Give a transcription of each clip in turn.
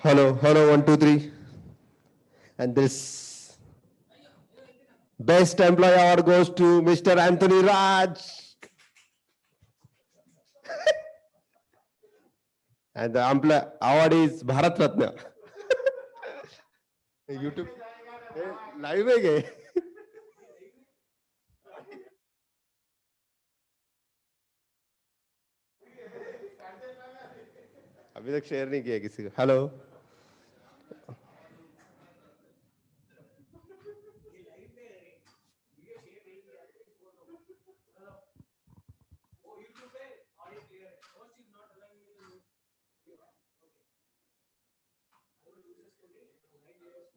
Hello, hello, 1, 2, 3. And this best employee award goes to Mr. Anthony Raj. And the award is Bharat Ratna. YouTube live है क्या? अभी तक share नहीं किया किसी को. हेलो.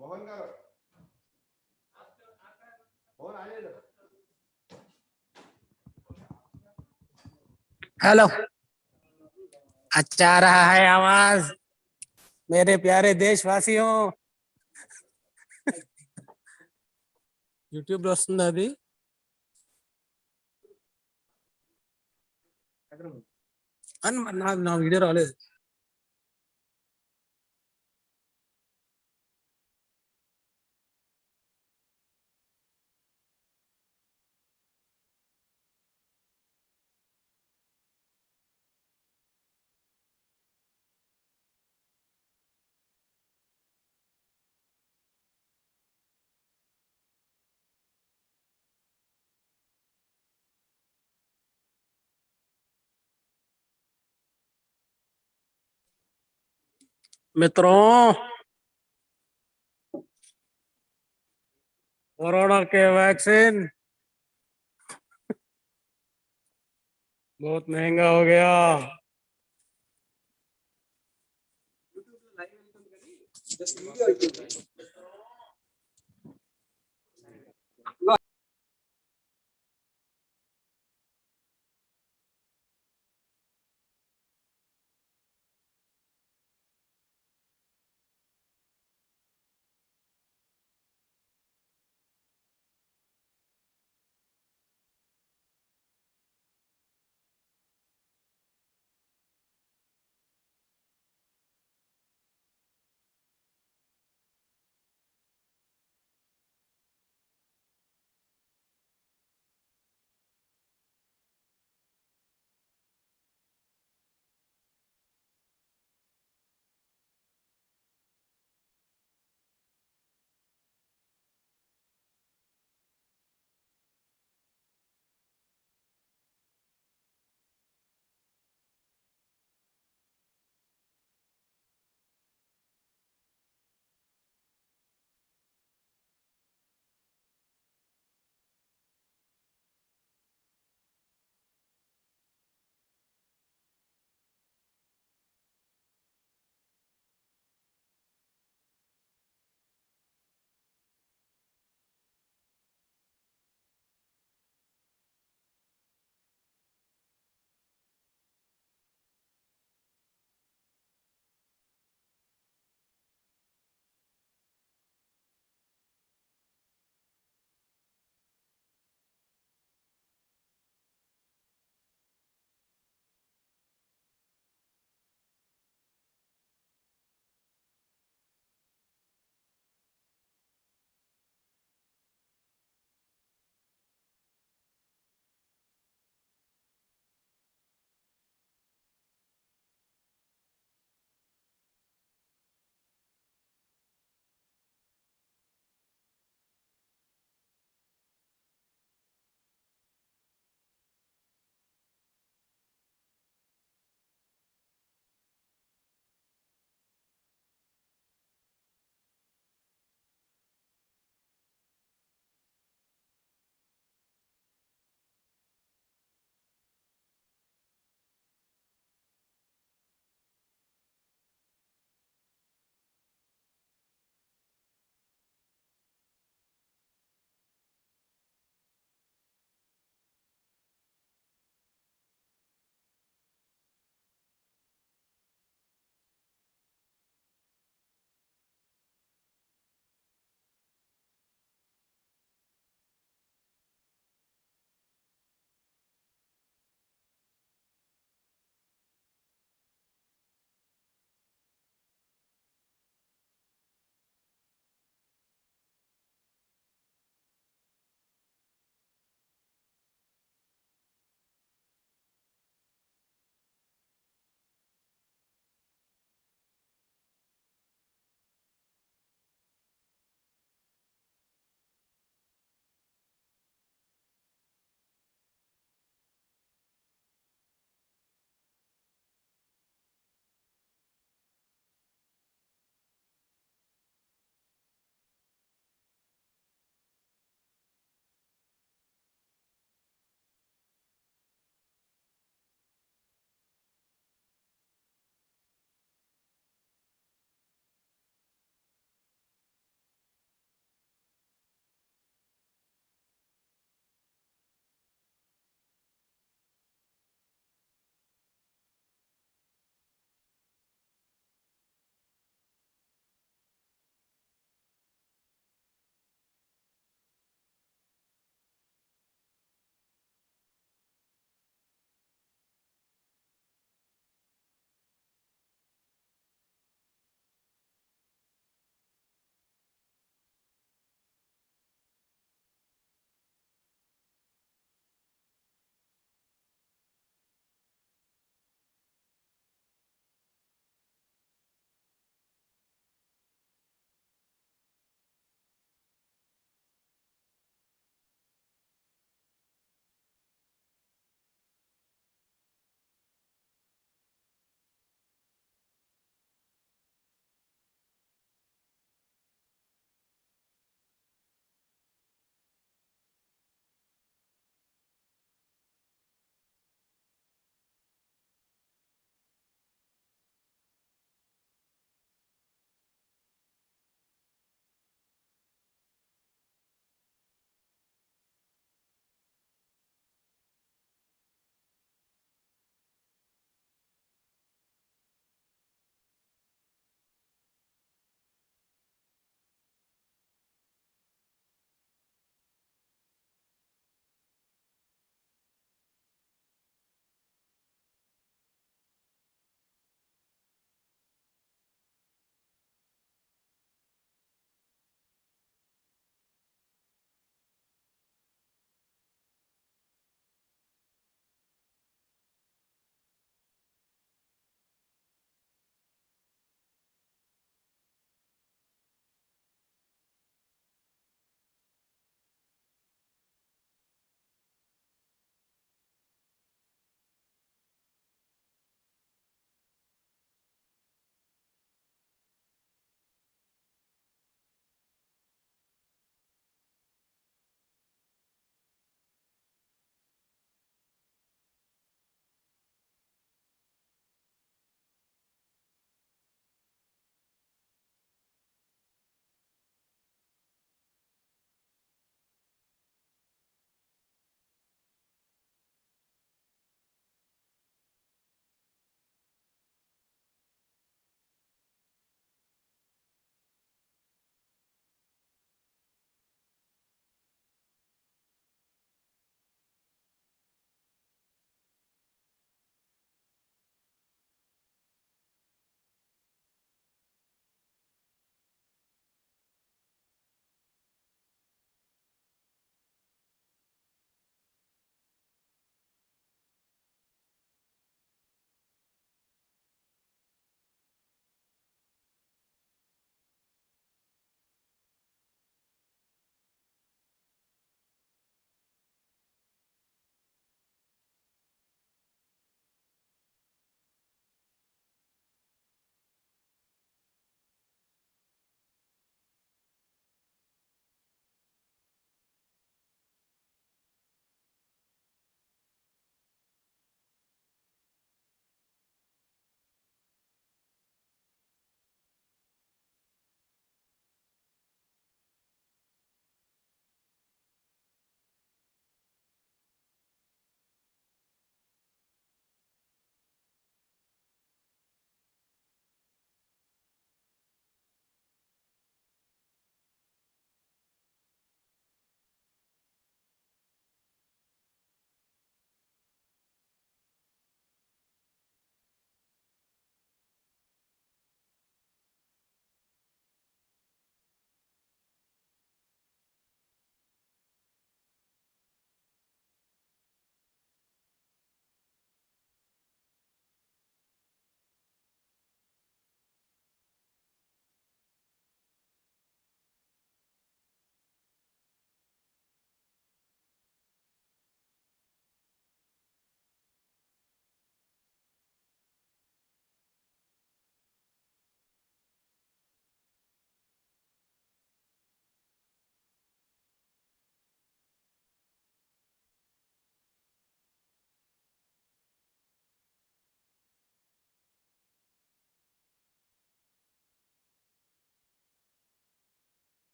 मोहन का मोहन आ जाए. हेलो, अच्छा आ रहा है आवाज मेरे प्यारे देशवासियों. యూట్యూబ్ లో వస్తుంది అది. నా వీడియో రాలేదు. मित्रों, कोरोना के वैक्सीन बहुत महंगा हो गया।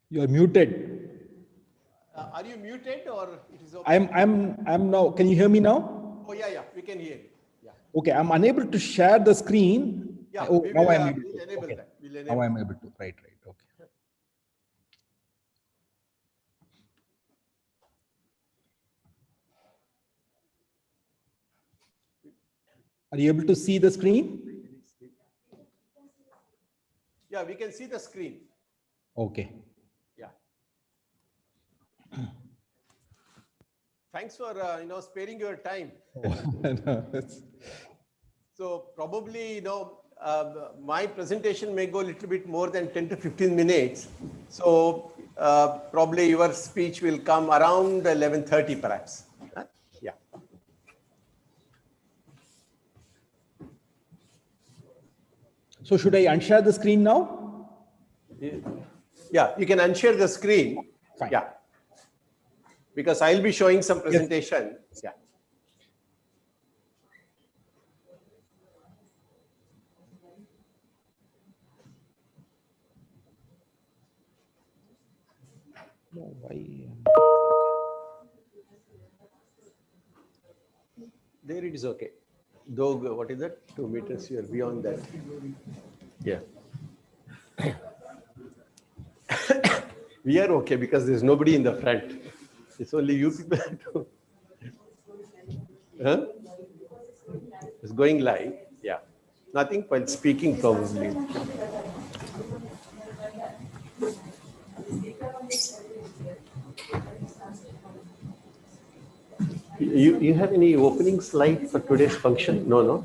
You are muted. Are you muted or it is okay? I'm now. Can you hear me now? Oh, yeah, we can hear you. Yeah, Okay, I'm unable to share the screen. yeah, Oh, we now will I'm able we'll to. enable Okay. that. We'll Now enable I'm able to. Right. Okay. Are you able to see the screen? Yeah, we can see the screen. Okay. Yeah. Thanks for sparing your time. No, it's- So probably my presentation may go a little bit more than 10 to 15 minutes. So probably your speech will come around 11:30 perhaps. Yeah. So should I unshare the screen now? Yeah, you can unshare the screen. Fine. Yeah. Because I'll be showing some presentation. Yeah. No, why? There it is okay. Though, what is that? 2 meters, you are beyond that. Yeah. We are okay because there's nobody in the front. It's only you people. Huh? It's going live. Yeah. Nothing while speaking probably. You have any opening slide for today's function? No.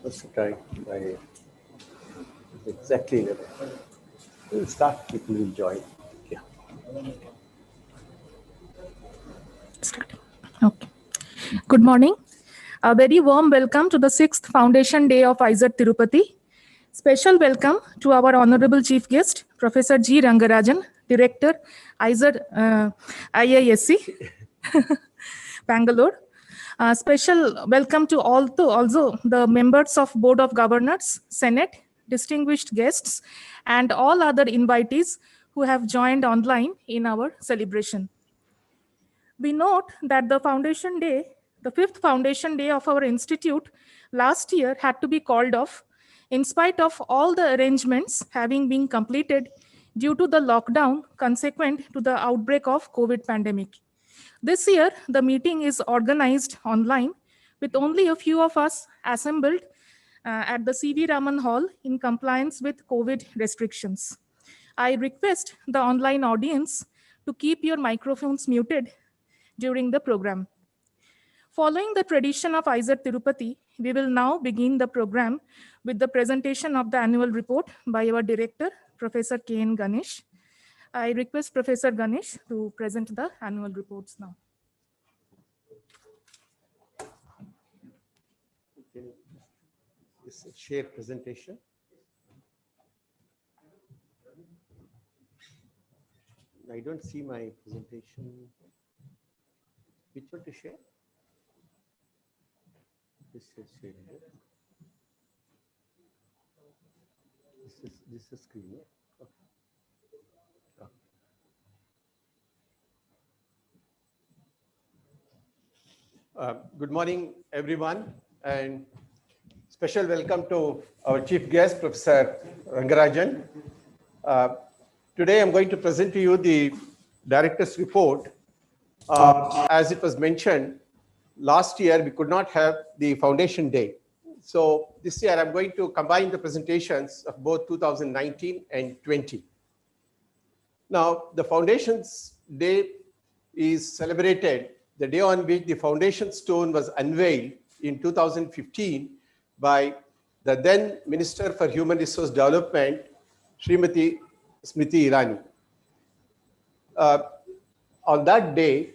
Let's try exactly. We'll start. People will join. Yeah. Starting. Okay. Good morning. A very warm welcome to the 6th Foundation Day of ISET Tirupati. Special welcome to our Honorable Chief Guest, Professor G. Rangarajan, Director, ISET IISc, Bangalore. Special welcome to also the members of Board of Governors, Senate, distinguished guests, and all other invitees who have joined online in our celebration. We note that the Foundation Day, the 5th Foundation Day of our institute last year had to be called off in spite of all the arrangements having been completed due to the lockdown consequent to the outbreak of COVID pandemic. This year, the meeting is organized online with only a few of us assembled at the C.V. Raman Hall in compliance with COVID restrictions. I request the online audience to keep your microphones muted during the program. Following the tradition of ISET Tirupati, we will now begin the program with the presentation of the annual report by our director, Professor K.N. Ganesh. I request Professor Ganesh to present the annual reports now. This share presentation. I don't see my presentation. Which one to share? This is sharing. This is screen. Yeah? Okay. Good morning, everyone, and special welcome to our chief guest, Professor Rangarajan. Today, I'm going to present to you the director's report. As it was mentioned, last year we could not have the foundation day So this year I'm going to combine the presentations of both 2019 and 20. Now, the Foundations Day is celebrated the day on which the foundation stone was unveiled in 2015 by the then Minister for Human Resource Development, Srimati Smriti Irani. On that day,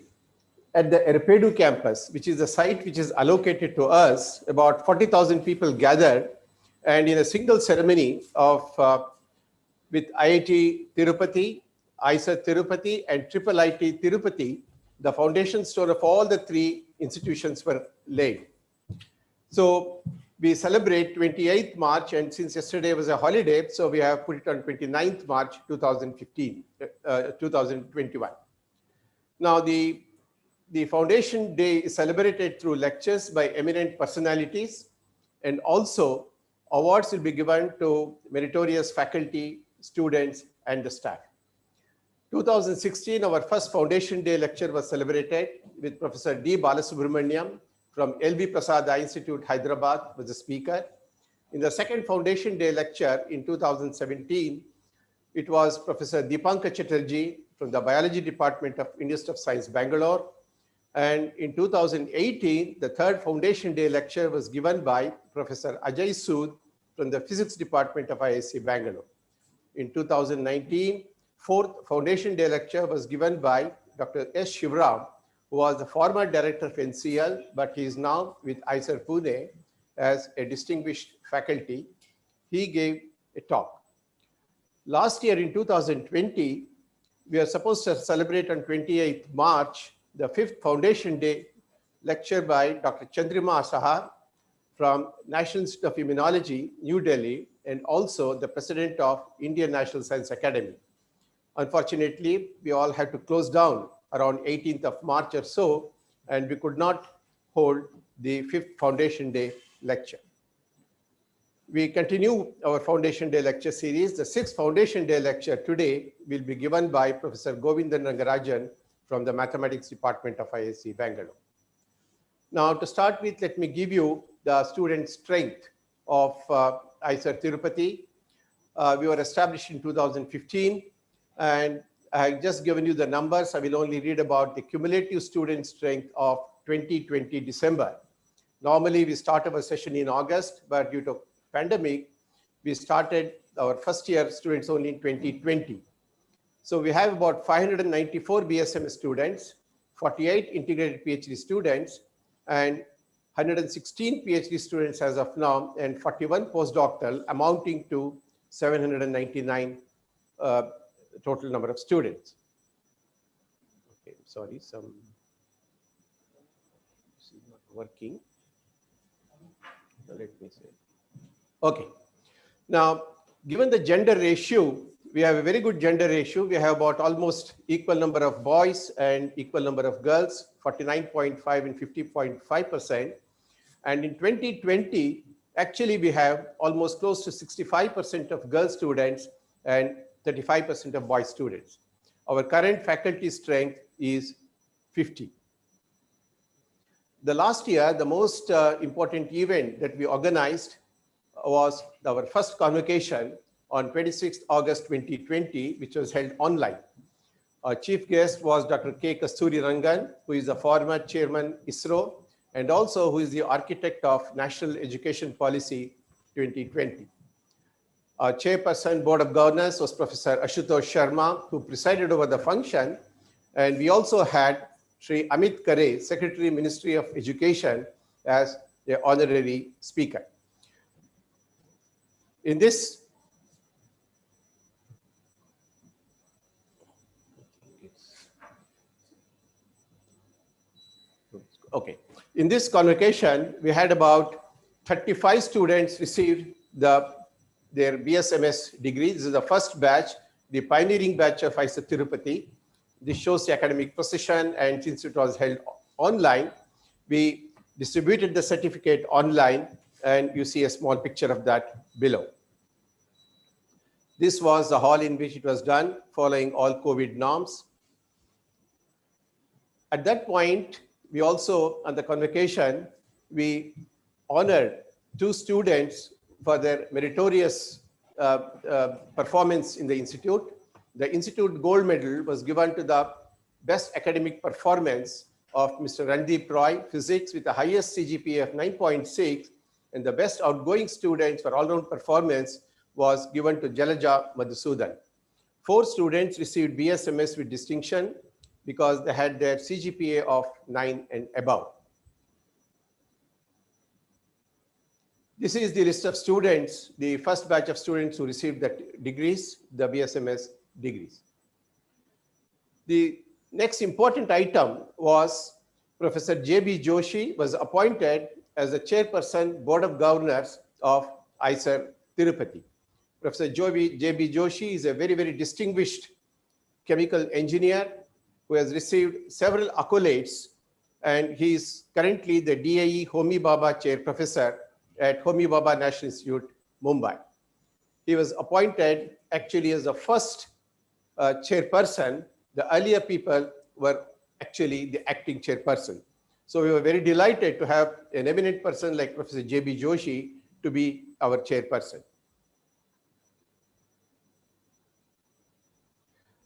at the Erpedu campus, which is the site which is allocated to us, about 40,000 people gathered, and in a single ceremony of with IIT Tirupati, IISER Tirupati, and IIIT Tirupati, the foundation stone of all the three institutions were laid. So we celebrate 28th March, and since yesterday was a holiday, so we have put it on 29th March 2021. Now the Foundation Day is celebrated through lectures by eminent personalities, and also awards will be given to meritorious faculty, students, and the staff. 2016, our first Foundation Day lecture was celebrated with Professor D. Balasubramaniam from L.V. Prasad Eye Institute, Hyderabad, was the speaker. In the second Foundation Day lecture in 2017, it was Professor Deepanka Chatterjee from the Biology Department of Institute of Science, Bangalore. And in 2018, the third Foundation Day lecture was given by Professor Ajay Sood from the Physics Department of IISc, Bangalore. In 2019, fourth Foundation Day lecture was given by Dr. S. Shivram, who was the former director of NCL, but he is now with IISER Pune as a distinguished faculty. He gave a talk. Last year in 2020, we are supposed to celebrate on 28th March, the fifth Foundation Day lecture by Dr. Chandrima Sahar from National Institute of Immunology, New Delhi, and also the president of Indian National Science Academy. Unfortunately, we all had to close down around 18th of March or so, and we could not hold the fifth Foundation Day lecture. We continue our Foundation Day lecture series. The sixth Foundation Day lecture today will be given by Professor Govindan Rangarajan from the Mathematics Department of IISc, Bangalore. Now, to start with, let me give you the student strength of IISER Tirupati. We were established in 2015, and I have just given you the numbers. I will only read about the cumulative student strength of 2020 December. Normally, we start our session in August, but due to pandemic, we started our first year students only in 2020. So we have about 594 BSMS students, 48 integrated PhD students, and 116 PhD students as of now, and 41 postdoctoral, amounting to 799 total number of students. Okay, sorry, this is not working. Let me say. Okay, now given the gender ratio, we have a very good gender ratio. We have about almost equal number of boys and equal number of girls, 49.5 and 50.5%. And in 2020, actually we have almost close to 65% of girl students and 35% of boy students. Our current faculty strength is 50. The last year, the most important event that we organized was our first convocation on 26th August 2020, which was held online. Our chief guest was Dr. K. Kasturi Rangan, who is the former chairman ISRO, and also who is the architect of National Education Policy 2020. Our chairperson Board of Governors was Professor Ashutosh Sharma, who presided over the function. And we also had Sri Amit Kare, Secretary, Ministry of Education, as the honorary speaker. In this in this convocation, we had about 35 students received their BSMS degree. This is the first batch, the pioneering batch of IISER Tirupati. This shows the academic precision, and since it was held online, we distributed the certificate online, and you see a small picture of that below. This was the hall in which it was done, following all COVID norms. At that point, we also, on the convocation, we honored two students for their meritorious performance in the institute. The institute gold medal was given to the best academic performance of Mr. Randeep Roy, physics, with the highest CGPA of 9.6, and the best outgoing students for all-round performance was given to Jalaja Madhusudan. 4 students received BSMS with distinction because they had their CGPA of 9 and above. This is the list of students, the first batch of students who received the degrees, the BSMS degrees. The next important item was Professor J.B. Joshi was appointed as the chairperson Board of Governors of IISER Tirupati. Professor J.B. Joshi is a very, very distinguished chemical engineer who has received several accolades, and he is currently the DAE Homi Bhabha Chair Professor at Homi Bhabha National Institute, Mumbai. He was appointed actually as the first chairperson. The earlier people were actually the acting chairperson. So we were very delighted to have an eminent person like Professor J.B. Joshi to be our chairperson.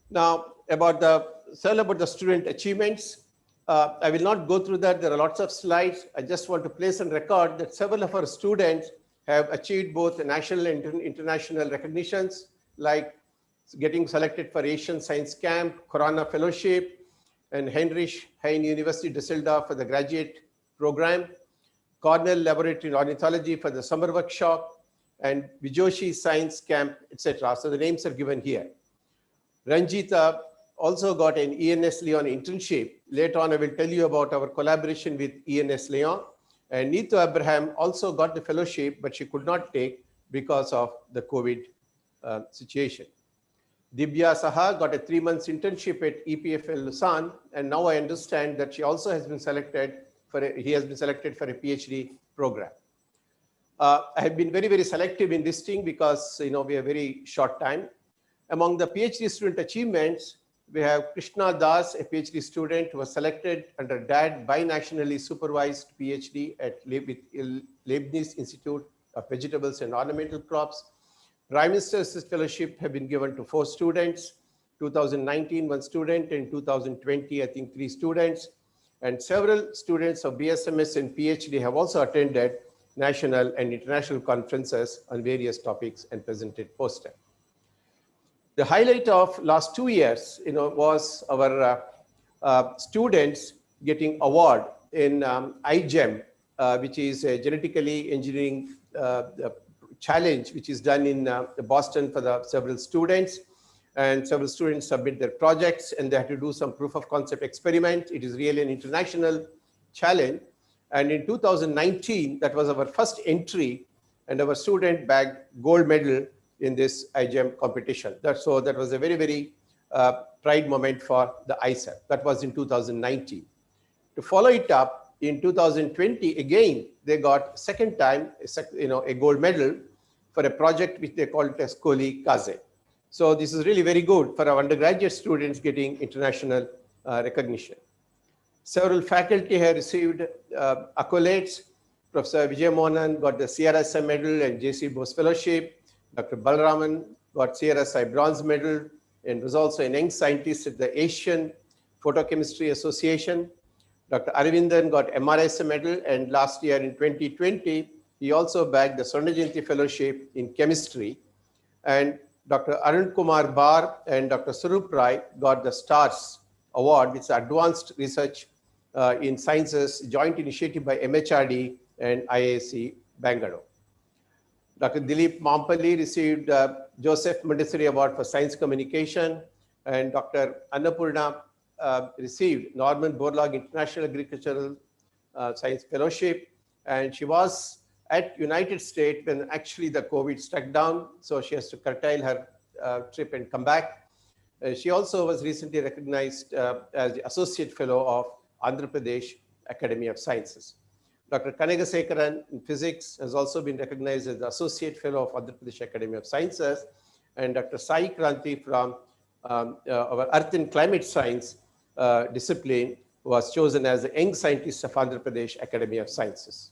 Now, about the student achievements, I will not go through that. There are lots of slides. I just want to place on record that several of our students have achieved both national and international recognitions, like getting selected for Asian Science Camp, Corona Fellowship, and Heinrich Heine University Düsseldorf for the graduate program, Cornell Laboratory in Ornithology for the summer workshop, and Vijoshi Science Camp, etc. So the names are given here. Ranjita also got an ENS Leon internship. Later on, I will tell you about our collaboration with ENS Leon. And Neetu Abraham also got the fellowship, but she could not take because of the COVID situation. Dibya Saha got a 3 months internship at EPFL Lausanne, and now I understand that she also has been selected he has been selected for a PhD program. I have been very, very selective in listing because we have very short time. Among the PhD student achievements, we have Krishna Das, a PhD student who was selected under DAD binationally supervised PhD at Leibniz Institute of Vegetables and Ornamental Crops. Prime Minister's Fellowship have been given to 4 students, 2019 1 student, and 2020 I think 3 students. And several students of BSMS and PhD have also attended national and international conferences on various topics and presented posters. The highlight of last 2 years, was our students getting award in iGEM, which is a genetically engineering challenge, which is done in Boston for the several students. And several students submit their projects, and they have to do some proof of concept experiment. It is really an international challenge. And in 2019, that was our first entry, and our student bagged gold medal in this iGEM competition. That was a very, very pride moment for the IISER. That was in 2019. To follow it up, in 2020, again, they got second time, a gold medal for a project which they called as Koli Kaze. So this is really very good for our undergraduate students getting international recognition. Several faculty have received accolades. Professor Vijay Mohanan got the CRSI medal and JC Bose Fellowship. Dr. Balraman got CRSI bronze medal and was also an young scientist at the Asian Photochemistry Association. Dr. Aravindan got MRSA medal, and last year in 2020, he also bagged the Swarna Jayanti Fellowship in Chemistry. And Dr. Arun Kumar Bar and Dr. Sarup Rai got the STARS Award, which is Advanced Research in Sciences, joint initiative by MHRD and IISc Bangalore. Dr. Dilip Mampalli received Joseph Montessori Award for Science Communication, and Dr. Annapurna received Norman Borlaug International Agricultural Science Fellowship, and she was at United States when actually the COVID struck down, so she has to curtail her trip and come back. She also was recently recognized as the Associate Fellow of Andhra Pradesh Academy of Sciences. Dr. Kanagasekaran in physics has also been recognized as the Associate Fellow of Andhra Pradesh Academy of Sciences, and Dr. Sai Kranti from our Earth and Climate Science discipline was chosen as the Young Scientist of Andhra Pradesh Academy of Sciences.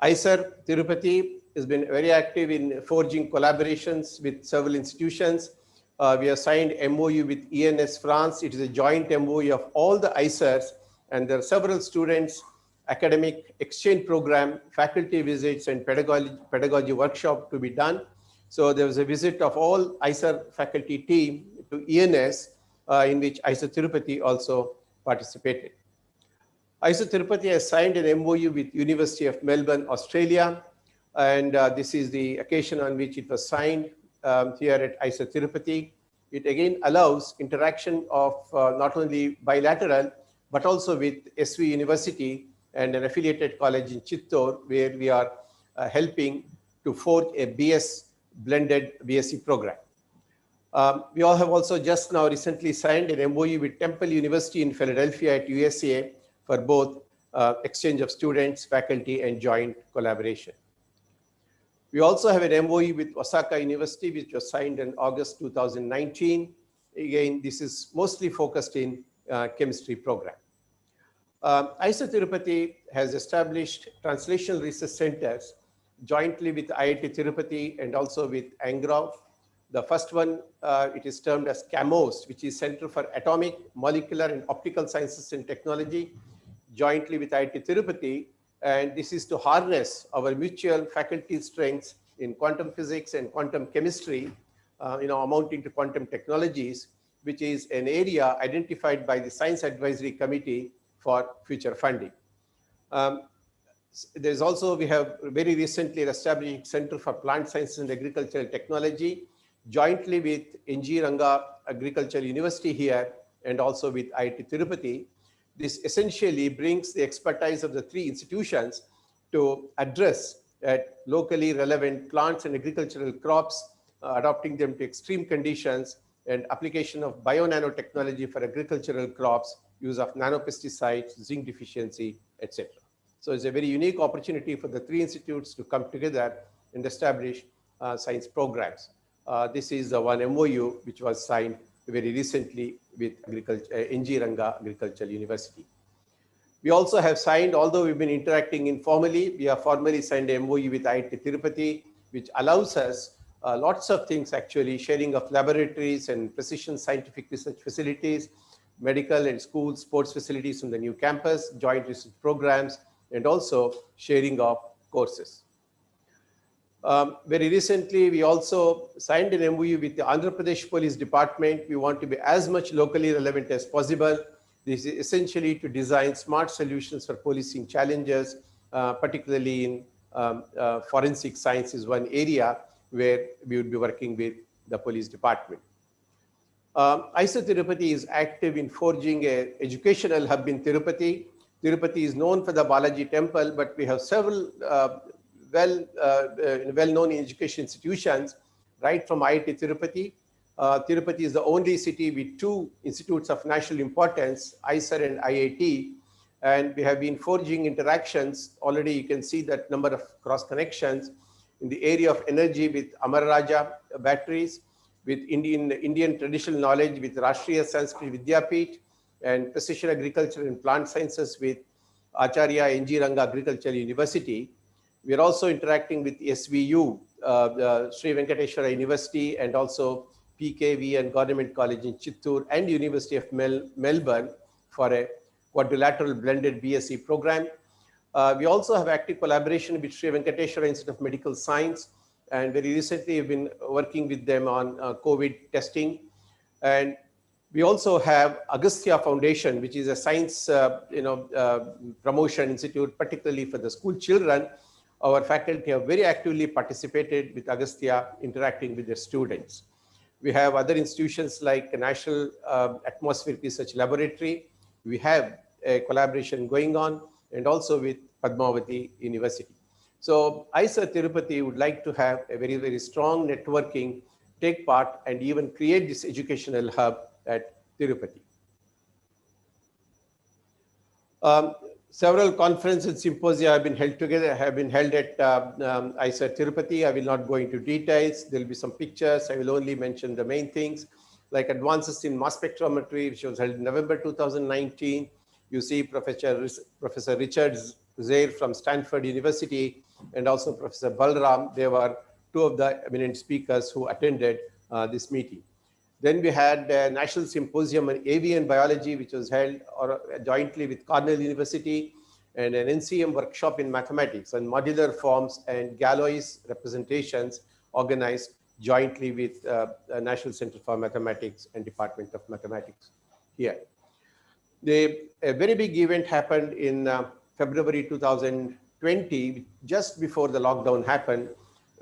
ICER Tirupati has been very active in forging collaborations with several institutions. We have signed MOU with ENS France. It is a joint MOU of all the ICERs, and there are several students, academic exchange program, faculty visits, and pedagogy workshop to be done. So there was a visit of all ICER faculty team to ENS, in which ICER Tirupati also participated. ICER Tirupati has signed an MOU with University of Melbourne, Australia, and this is the occasion on which it was signed here at ICER Tirupati. It again allows interaction of not only bilateral, but also with SV University and an affiliated college in Chittor, where we are helping to forge a BS blended BSc program. We all have also just now recently signed an MOU with Temple University in Philadelphia at USA for both exchange of students, faculty, and joint collaboration. We also have an MOU with Osaka University, which was signed in August 2019. Again, this is mostly focused in chemistry program. ICER Tirupati has established translational research centers jointly with IIT Tirupati and also with ANGRAV. The first one, it is termed as CAMOS, which is Center for Atomic, Molecular, and Optical Sciences and Technology, jointly with IIT Tirupati. And this is to harness our mutual faculty strengths in quantum physics and quantum chemistry, amounting to quantum technologies, which is an area identified by the Science Advisory Committee for future funding. There's also, we have very recently established Center for Plant Sciences and Agricultural Technology, jointly with NG Ranga Agricultural University here, and also with IIT Tirupati. This essentially brings the expertise of the three institutions to address locally relevant plants and agricultural crops, adapting them to extreme conditions, and application of bio-nanotechnology for agricultural crops, use of nanopesticides, zinc deficiency, etc. So it's a very unique opportunity for the three institutes to come together and establish science programs. This is the one MOU which was signed very recently with NG Ranga Agricultural University. We also have signed, although we've been interacting informally, we have formally signed a MOU with IIT Tirupati, which allows us lots of things actually, sharing of laboratories and precision scientific research facilities, medical and school sports facilities in the new campus, joint research programs, and also sharing of courses. Very recently, we also signed an MOU with the Andhra Pradesh Police Department. We want to be as much locally relevant as possible. This is essentially to design smart solutions for policing challenges, particularly in forensic science is one area where we would be working with the police department. ICER Tirupati is active in forging an educational hub in Tirupati. Tirupati is known for the Balaji temple, but we have several well-known education institutions, right from IIT Tirupati. Tirupati is the only city with two institutes of national importance, ICER and IIT, and we have been forging interactions. Already you can see that number of cross connections in the area of energy with Amara Raja batteries, with Indian traditional knowledge with Rashtriya Sanskrit Vidyapeeth, and precision agriculture and plant sciences with Acharya NG Ranga Agricultural University. We are also interacting with SVU, Sri Venkateswara University, and also PKV and Government College in Chittoor and University of Melbourne for a quadrilateral blended BSc program. We also have active collaboration with Sri Venkateswara Institute of Medical Science, and very recently we've been working with them on COVID testing. And we also have Agastya Foundation, which is a science promotion institute, particularly for the school children. Our faculty have very actively participated with Agastya, interacting with their students. We have other institutions like National Atmospheric Research Laboratory. We have a collaboration going on, and also with Padmavati University. So ICER Tirupati would like to have a very, very strong networking, take part, and even create this educational hub at Tirupati. Several conferences and symposia have been held at ICER Tirupati. I will not go into details. There will be some pictures. I will only mention the main things, like advances in mass spectrometry, which was held in November 2019. You see Professor Richard Zair from Stanford University and also Professor Balram. They were two of the eminent speakers who attended this meeting. Then we had a National Symposium on Avian Biology, which was held jointly with Cornell University, and an NCM workshop in mathematics on modular forms and Galois representations organized jointly with National Center for Mathematics and Department of Mathematics here. A very big event happened in February 2020, just before the lockdown happened.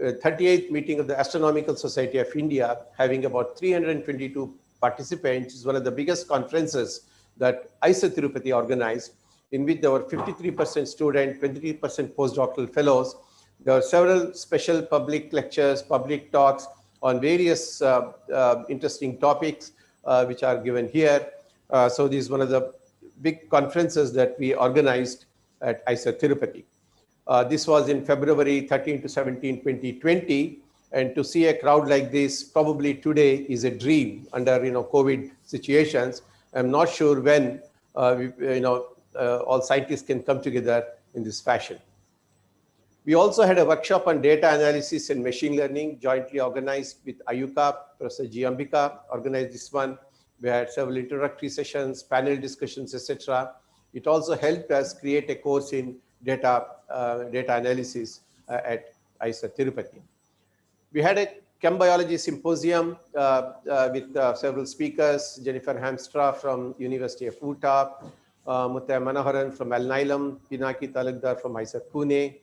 38th meeting of the Astronomical Society of India, having about 322 participants, is one of the biggest conferences that IISER Tirupati organized, in which there were 53% student, 23% postdoctoral fellows. There were several special public lectures, public talks on various interesting topics, which are given here. So this is one of the big conferences that we organized at IISER Tirupati. This was in February 13 to 17, 2020. And to see a crowd like this probably today is a dream under COVID situations. I'm not sure when all scientists can come together in this fashion. We also had a workshop on data analysis and machine learning, jointly organized with AYUCA. Professor G. Ambika organized this one. We had several introductory sessions, panel discussions, etc. It also helped us create a course in data analysis at IISER Tirupati. We had a chem biology symposium with several speakers: Jennifer Hamstra from University of Utah, Mutaya Manoharan from Alnylam, Pinaki Talukdar from IISER Pune,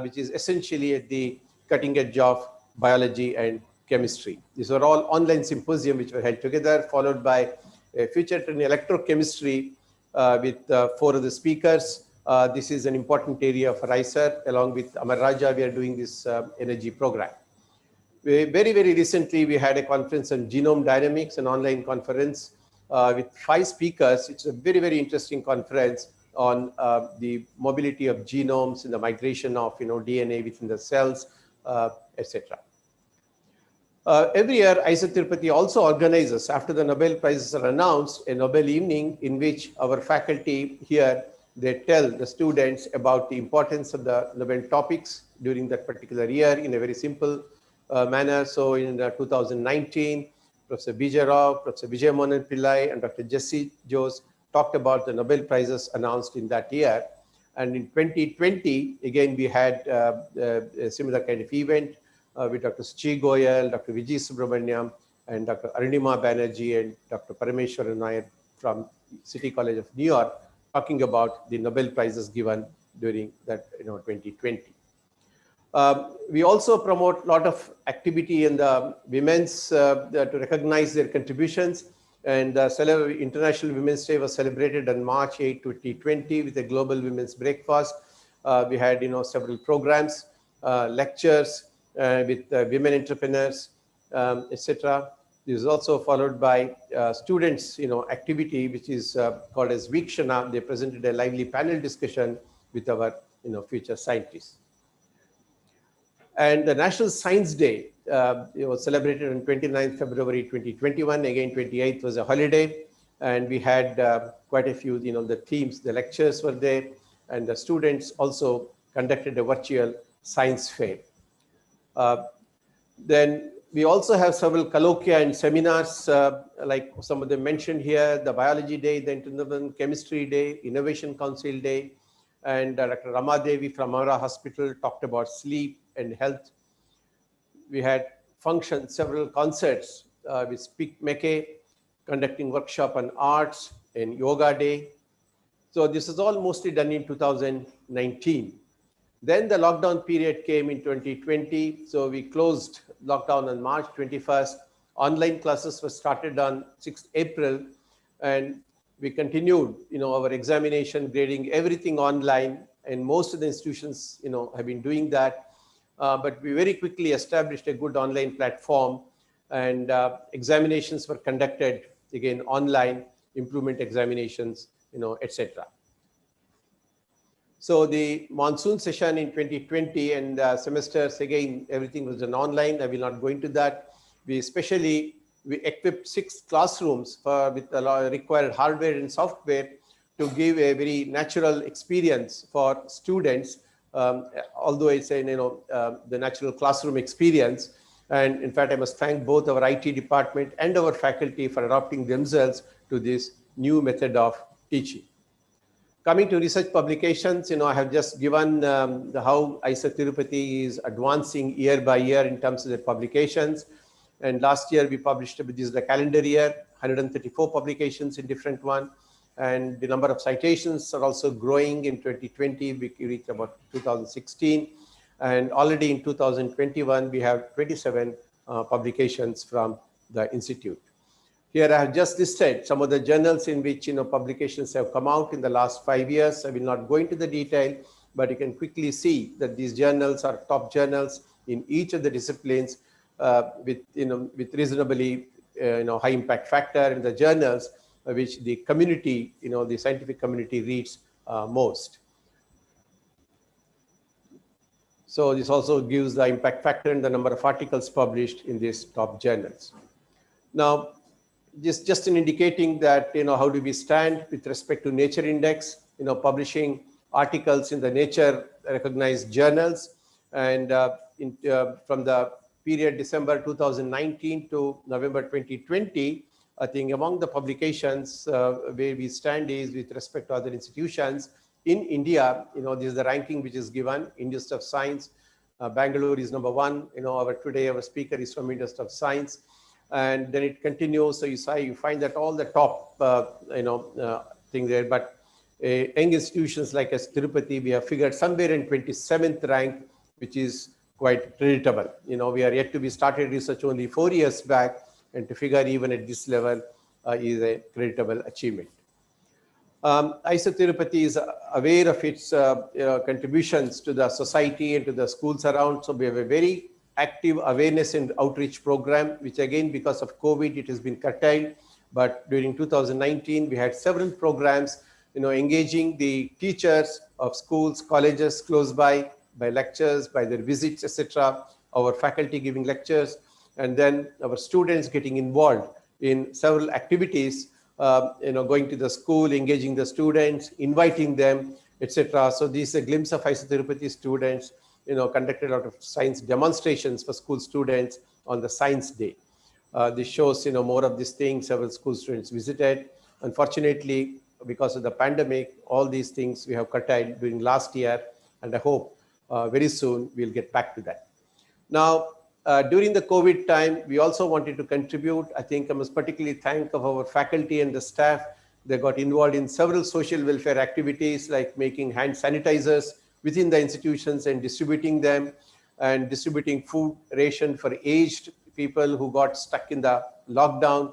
which is essentially at the cutting edge of biology and chemistry. These were all online symposium which were held together, followed by a feature in electrochemistry with 4 of the speakers. This is an important area for IISER. Along with Amar Raja, we are doing this energy program. Very recently, we had a conference on genome dynamics, an online conference with 5 speakers. It's a very interesting conference on the mobility of genomes and the migration of DNA within the cells, etc. Every year, IISER Tirupati also organizes, after the Nobel Prizes are announced, a Nobel evening in which our faculty here, they tell the students about the importance of the Nobel topics during that particular year in a very simple manner. So in 2019, Professor Vijay Rao, Professor Vijay Mohan Pillai, and Dr. Jesse Jose talked about the Nobel Prizes announced in that year. And in 2020, again, we had a similar kind of event with Dr. Suchi Goyal, Dr. Vijay Subramaniam, and Dr. Arunima Banerjee, and Dr. Parameshwaran Nair from City College of New York, talking about the Nobel Prizes given during that 2020. We also promote a lot of activity in the women's to recognize their contributions. And International Women's Day was celebrated on March 8, 2020 with a global women's breakfast. We had several programs, lectures with women entrepreneurs, etc. This is also followed by students activity, which is called as Vikshana. They presented a lively panel discussion with our future scientists. And the National Science Day was celebrated on 29th February 2021. Again, 28th was a holiday, and we had quite a few, the themes, the lectures were there, and the students also conducted a virtual science fair. Then we also have several colloquia and seminars, like some of them mentioned here: the Biology Day, the International Chemistry Day, Innovation Council Day, and Dr. Rama Devi from Amara Hospital talked about sleep and health. We had functions, several concerts with Speak Meke, conducting workshop on arts and yoga day. So this is all mostly done in 2019. Then the lockdown period came in 2020. So we closed lockdown on March 21st. Online classes were started on 6th April. And we continued, our examination, grading, everything online. And most of the institutions, have been doing that. But we very quickly established a good online platform, and examinations were conducted again online, improvement examinations, etc. So the monsoon session in 2020 and semesters, again, everything was done online. I will not go into that. We equipped 6 classrooms with the required hardware and software to give a very natural experience for students although it's the natural classroom experience. And in fact, I must thank both our IT department and our faculty for adopting themselves to this new method of teaching. Coming to research publications, I have just given how IISER Tirupati is advancing year by year in terms of the publications. And last year we published, this is the calendar year, 134 publications in different one. And the number of citations are also growing. In 2020, we reached about 2016. And already in 2021, we have 27 publications from the Institute. Here I have just listed some of the journals in which publications have come out in the last 5 years. I will not go into the detail, but you can quickly see that these journals are top journals in each of the disciplines with reasonably high impact factor in the journals which the community, the scientific community reads most. So this also gives the impact factor in the number of articles published in these top journals. Now, just in indicating that, how do we stand with respect to Nature Index, publishing articles in the Nature recognized journals. And from the period December 2019 to November 2020, I think among the publications where we stand is with respect to other institutions in India, this is the ranking which is given. Institute of Science, Bangalore is number 1. Today our speaker is from Institute of Science. And then it continues. So you find that all the top, thing there. But young institutions like as Tirupati, we have figured somewhere in 27th rank, which is quite creditable. We are yet to be started research only 4 years back, and to figure even at this level is a creditable achievement. IISER Tirupati is aware of its contributions to the society and to the schools around. So we have a very active awareness and outreach program, which again, because of COVID, it has been curtailed. But during 2019, we had several programs, engaging the teachers of schools, colleges close by lectures, by their visits, etc. Our faculty giving lectures, and then our students getting involved in several activities, going to the school, engaging the students, inviting them, etc. So this is a glimpse of IISER Tirupati students, conducted a lot of science demonstrations for school students on the Science Day. This shows, more of these things. Several school students visited. Unfortunately, because of the pandemic, all these things we have curtailed during last year, and I hope very soon we'll get back to that. Now, during the COVID time, we also wanted to contribute. I think I must particularly thank of our faculty and the staff. They got involved in several social welfare activities like making hand sanitizers within the institutions and distributing them, and distributing food ration for aged people who got stuck in the lockdown.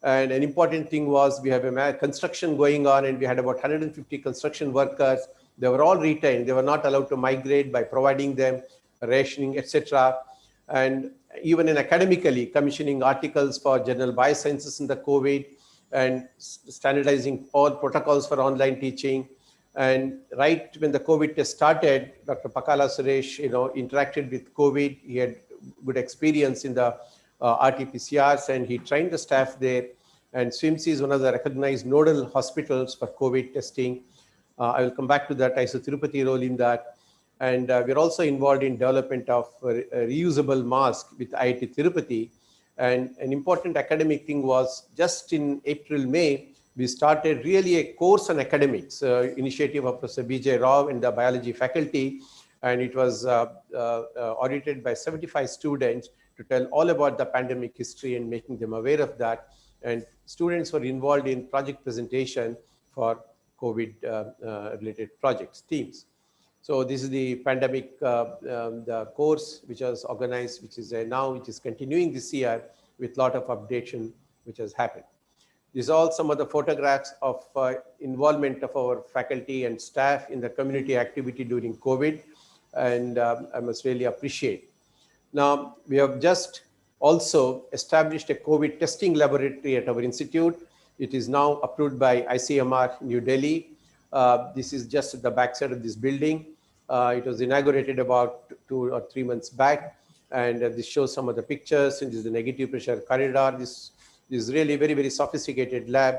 And an important thing was we have a construction going on, and we had about 150 construction workers. They were all retained. They were not allowed to migrate by providing them rationing, etc. And even in academically, commissioning articles for Journal Biosciences in the COVID, and standardizing all protocols for online teaching. And right when the COVID test started, Dr. Pakala Suresh, interacted with COVID. He had good experience in the RT-PCRs, and he trained the staff there. And SWIMS is one of the recognized nodal hospitals for COVID testing. I will come back to that. IISER Tirupati role in that. And we're also involved in development of a reusable mask with IIT Tirupati. And an important academic thing was just in April, May, we started really a course on academics, initiative of Professor B.J. Rao and the biology faculty. And it was audited by 75 students to tell all about the pandemic history and making them aware of that. And students were involved in project presentation for COVID related projects, teams. So this is the pandemic, the course which was organized, which is which is continuing this year with a lot of updation which has happened. These are all some of the photographs of involvement of our faculty and staff in the community activity during COVID, and I must really appreciate. Now, we have just also established a COVID testing laboratory at our institute. It is now approved by ICMR New Delhi. This is just at the backside of this building. It was inaugurated about 2 or 3 months back, and this shows some of the pictures. And this is the negative pressure corridor. This is really very, very sophisticated lab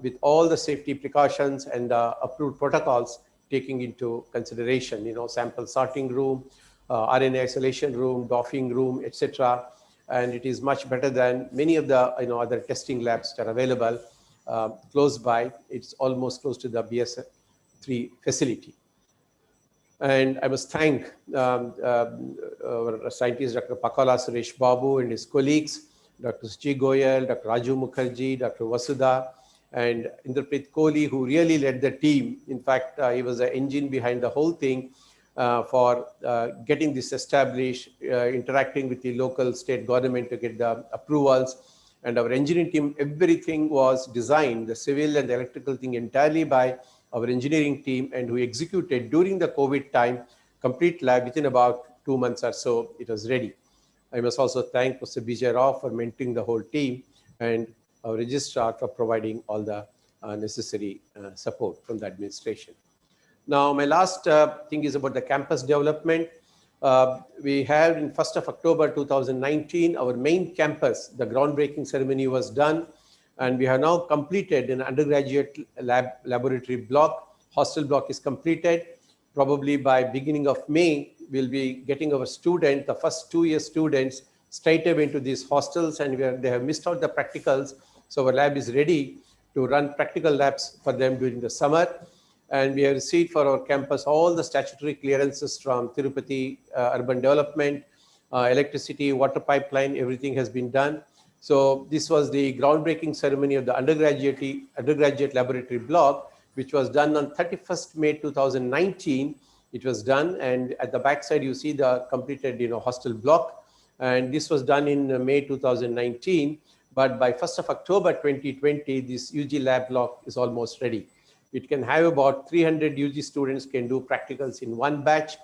with all the safety precautions and approved protocols taking into consideration, sample sorting room, RNA isolation room, doffing room, etc. And it is much better than many of the other testing labs that are available close by. It's almost close to the BS3 facility. And I must thank our scientist, Dr. Pakala Suresh Babu and his colleagues, Dr. Suchi Goyal, Dr. Raju Mukherjee, Dr. Vasudha, and Indrapreet Kohli, who really led the team. In fact, he was the engine behind the whole thing for getting this established, interacting with the local state government to get the approvals. And our engineering team, everything was designed, the civil and the electrical thing entirely by our engineering team, and we executed during the COVID time, complete lab within about 2 months or so, it was ready. I must also thank Professor Bijay Rao for mentoring the whole team and our registrar for providing all the necessary support from the administration. Now, my last thing is about the campus development. We had in 1st of October 2019, our main campus, the groundbreaking ceremony was done. And we have now completed an undergraduate laboratory block. Hostel block is completed. Probably by beginning of May, we'll be getting our students, the first 2-year students, straight away into these hostels, and they have missed out the practicals. So our lab is ready to run practical labs for them during the summer. And we have received for our campus all the statutory clearances from Tirupati Urban Development, electricity, water pipeline, everything has been done. So this was the groundbreaking ceremony of the undergraduate laboratory block, which was done on 31st May 2019. It was done, and at the backside you see the completed hostel block, and this was done in May 2019. But by 1st of October 2020, this UG lab block is almost ready. It can have about 300 UG students can do practicals in one batch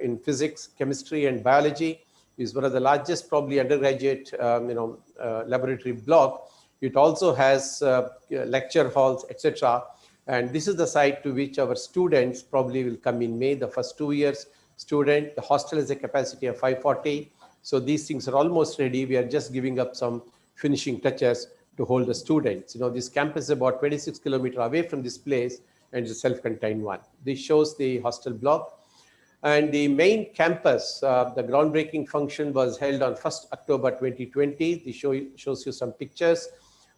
in physics, chemistry, and biology. Is one of the largest probably undergraduate laboratory block. It also has lecture halls, etc. And this is the site to which our students probably will come in May, the first 2 years student. The hostel has a capacity of 540. So these things are almost ready. We are just giving up some finishing touches to hold the students. This campus is about 26 kilometers away from this place, and it's a self-contained one. This shows the hostel block. And the main campus, the groundbreaking function was held on 1st October 2020. This shows you some pictures.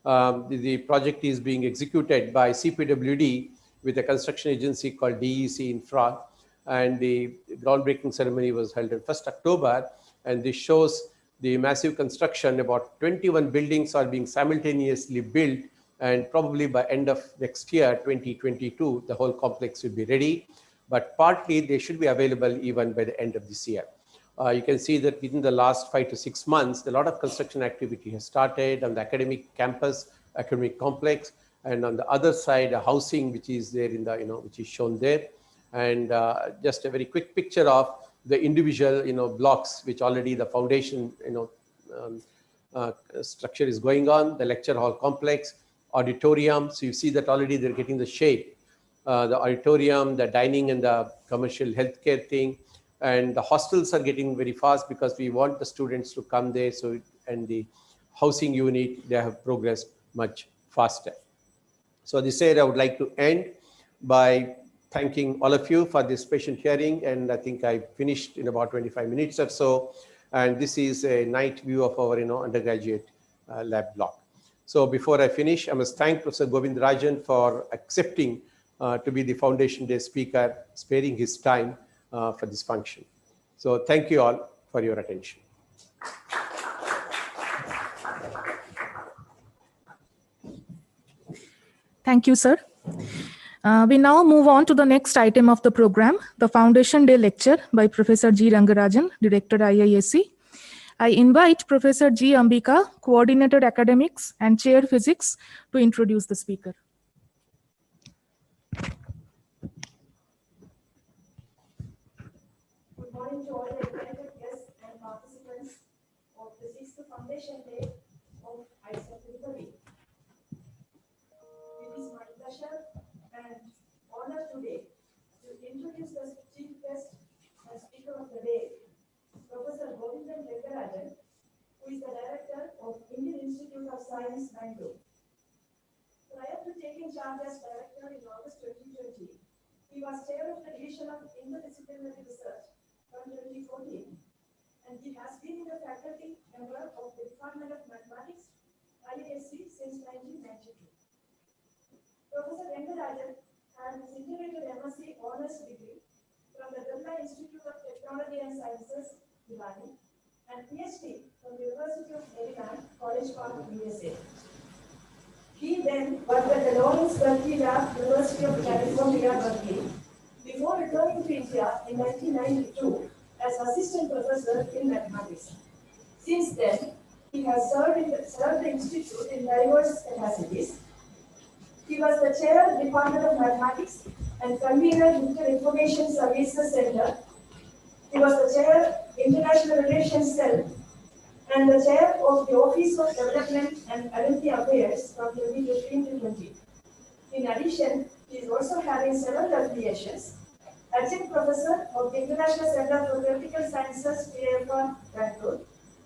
The project is being executed by CPWD with a construction agency called DEC Infra. And the groundbreaking ceremony was held on 1st October. And this shows the massive construction. About 21 buildings are being simultaneously built. And probably by end of next year, 2022, the whole complex will be ready. But partly they should be available even by the end of this year. You can see that within the last 5 to 6 months, a lot of construction activity has started on the academic campus, academic complex, and on the other side, a housing which is there in the, which is shown there. And just a very quick picture of the individual, blocks, which already the foundation, structure is going on, the lecture hall complex, auditorium. So you see that already they're getting the shape. The auditorium, the dining, and the commercial healthcare thing. And the hostels are getting very fast because we want the students to come there. So, and the housing unit, they have progressed much faster. So this year I would like to end by thanking all of you for this patient hearing. And I think I finished in about 25 minutes or so. And this is a night view of our undergraduate lab block. So before I finish, I must thank Professor Govindarajan for accepting to be the Foundation Day speaker, sparing his time for this function. So thank you all for your attention. Thank you, sir. We now move on to the next item of the program, the Foundation Day lecture by Professor G. Rangarajan, Director IISc. I invite Professor G. Ambika, Coordinator Academics and Chair Physics, to introduce the speaker. Good morning to all the invited guests and participants of the 6th Foundation Day of IISc Tirupati. It is my pleasure and honor today to introduce the chief guest and speaker of the day, Professor Govindan Rangarajan, who is the director of Indian Institute of Science, Bangalore. Prior to taking charge as director in August 2020, he He was chair of the Division of Interdisciplinary Research from 2014, and he has been in the faculty member of the Department of Mathematics, IISc, since 1992. Professor Rangarajan had his integrated MSc Honours degree from the Birla Institute of Technology and Sciences, Pilani, and PhD from the University of Maryland, College Park, USA. He then worked at the Lawrence Berkeley Lab, University of California, Berkeley, before returning to India in 1992 as assistant professor in mathematics. Since then, he has served the institute in diverse capacities. He was the chair of the Department of Mathematics and convener Inter-Information Services Center. He was the chair International Relations Cell and the chair of the Office of Development and Community Affairs from 2015 to 20. In addition, he is also having several affiliations. Adjunct Professor of the International Center for Theoretical Sciences, TFR, Bangalore.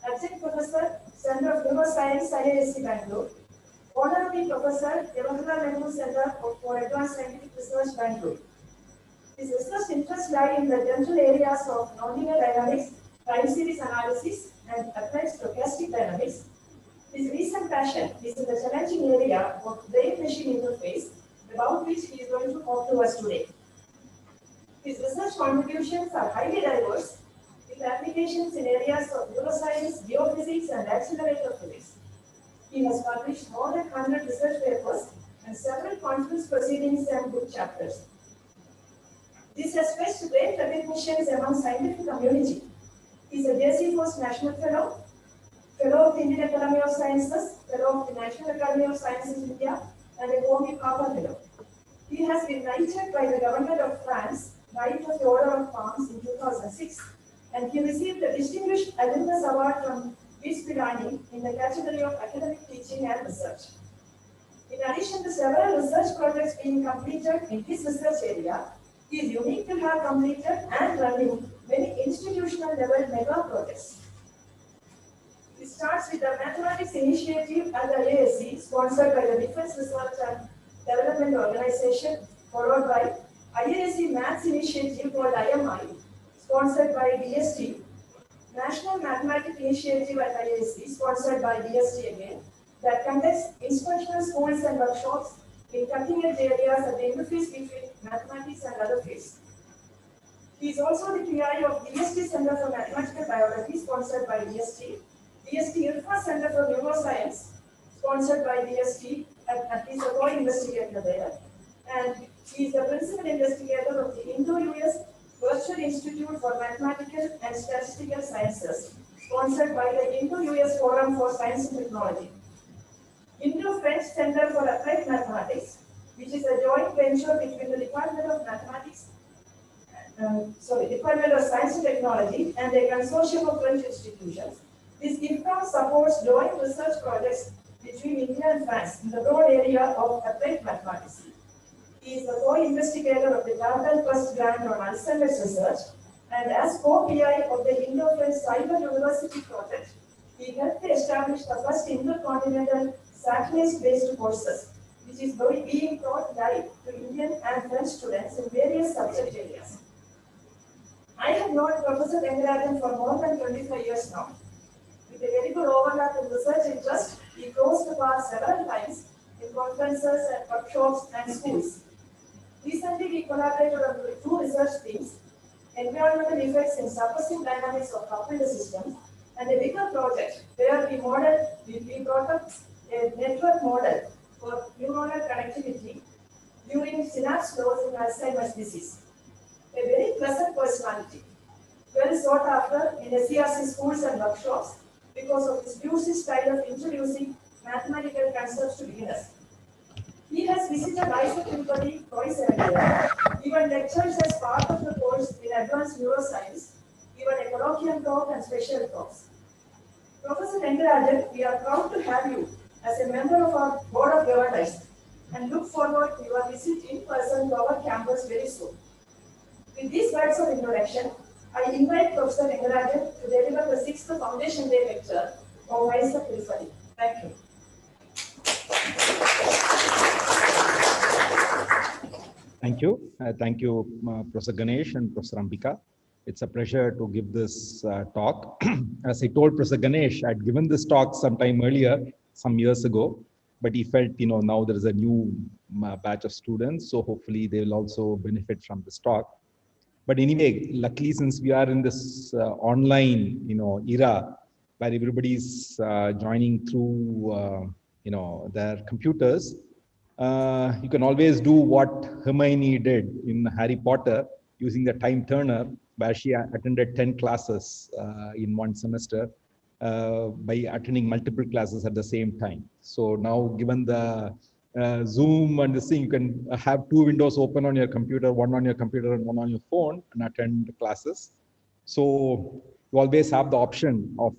Adjunct Professor, Center of Neuroscience, IISc, Bangalore. Honorary Professor, Jawaharlal Nehru Center for Advanced Scientific Research, Bangalore. His research interests lie in the general areas of nonlinear dynamics, time series analysis, and applied stochastic dynamics. His recent passion is in the challenging area of brain-machine interface, about which he is going to talk to us today. His research contributions are highly diverse, with applications in areas of neuroscience, geophysics, and accelerator physics. He has published more than 100 research papers and several conference proceedings and book chapters. This has fetched great recognitions among scientific community. He is a J.C. Force National Fellow, Fellow of the Indian Academy of Sciences, Fellow of the National Academy of Sciences India, and a Homi Bhabha Fellow. He has been knighted by the government of France, Knight of the Order of Palms in 2006, and he received the Distinguished Alumnus Award from BITS Pilani in the category of Academic Teaching and Research. In addition to several research projects being completed in his research area, he is unique to have completed and running many institutional level mega projects. It starts with the Mathematics Initiative at the IISc, sponsored by the Defense Research and Development Organization, followed by IISc Maths Initiative called IMI, sponsored by DST, National Mathematics Initiative at IISc, sponsored by DST again, that conducts instructional schools and workshops in cutting-edge areas at the interface between mathematics and other fields. He is also the PI of DST Center for Mathematical Biology, sponsored by DST, DST IRFA Center for Neuroscience, sponsored by DST, and he is a co-investigator there. And he is the principal investigator of the Indo-US Virtual Institute for Mathematical and Statistical Sciences, sponsored by the Indo-US Forum for Science and Technology. Indo-French Center for Applied Mathematics, which is a joint venture between the Department of Department of Science and Technology and a consortium of French institutions. This IFCAM supports joint research projects between India and France in the broad area of applied mathematics. He is the co-investigator of the Dardan Trust Grant on Alzheimer's research, and as co-PI of the Indo-French Cyber University project, he helped to establish the first intercontinental satellite-based courses, which is being taught live to Indian and French students in various subject areas. I have known Professor Rangarajan for more than 25 years now. With a very good overlap in research interest, he crossed the path several times in conferences and workshops and schools. Recently, we collaborated on two research themes: environmental effects in suppressive dynamics of coupled systems, and a bigger project where we brought up a network model for neuronal connectivity during synapse loss in Alzheimer's disease. A very pleasant personality, well sought after in SCRC schools and workshops because of his juicy style of introducing mathematical concepts to beginners. He has visited IISc twice a year, given lectures as part of the course in advanced neuroscience, given a colloquium talk and special talks. Professor Rangarajan, we are proud to have you as a member of our Board of Governors and look forward to your visit in person to our campus very soon. With these words of introduction, I invite Professor Rangarajan to deliver the 6th Foundation Day lecture on IISc Periphery. Thank you. Thank you. Thank you, Professor Ganesh and Professor Ambika. It's a pleasure to give this talk. As I told Professor Ganesh, I'd given this talk sometime earlier, some years ago, but he felt, now there is a new batch of students, so hopefully they will also benefit from this talk. But anyway, luckily, since we are in this online, era where everybody's joining through, their computers, you can always do what Hermione did in Harry Potter using the time turner, where she attended 10 classes in one semester by attending multiple classes at the same time. So now, given the Zoom and this thing, you can have two windows open on your computer, one on your computer and one on your phone, and attend classes. So you always have the option of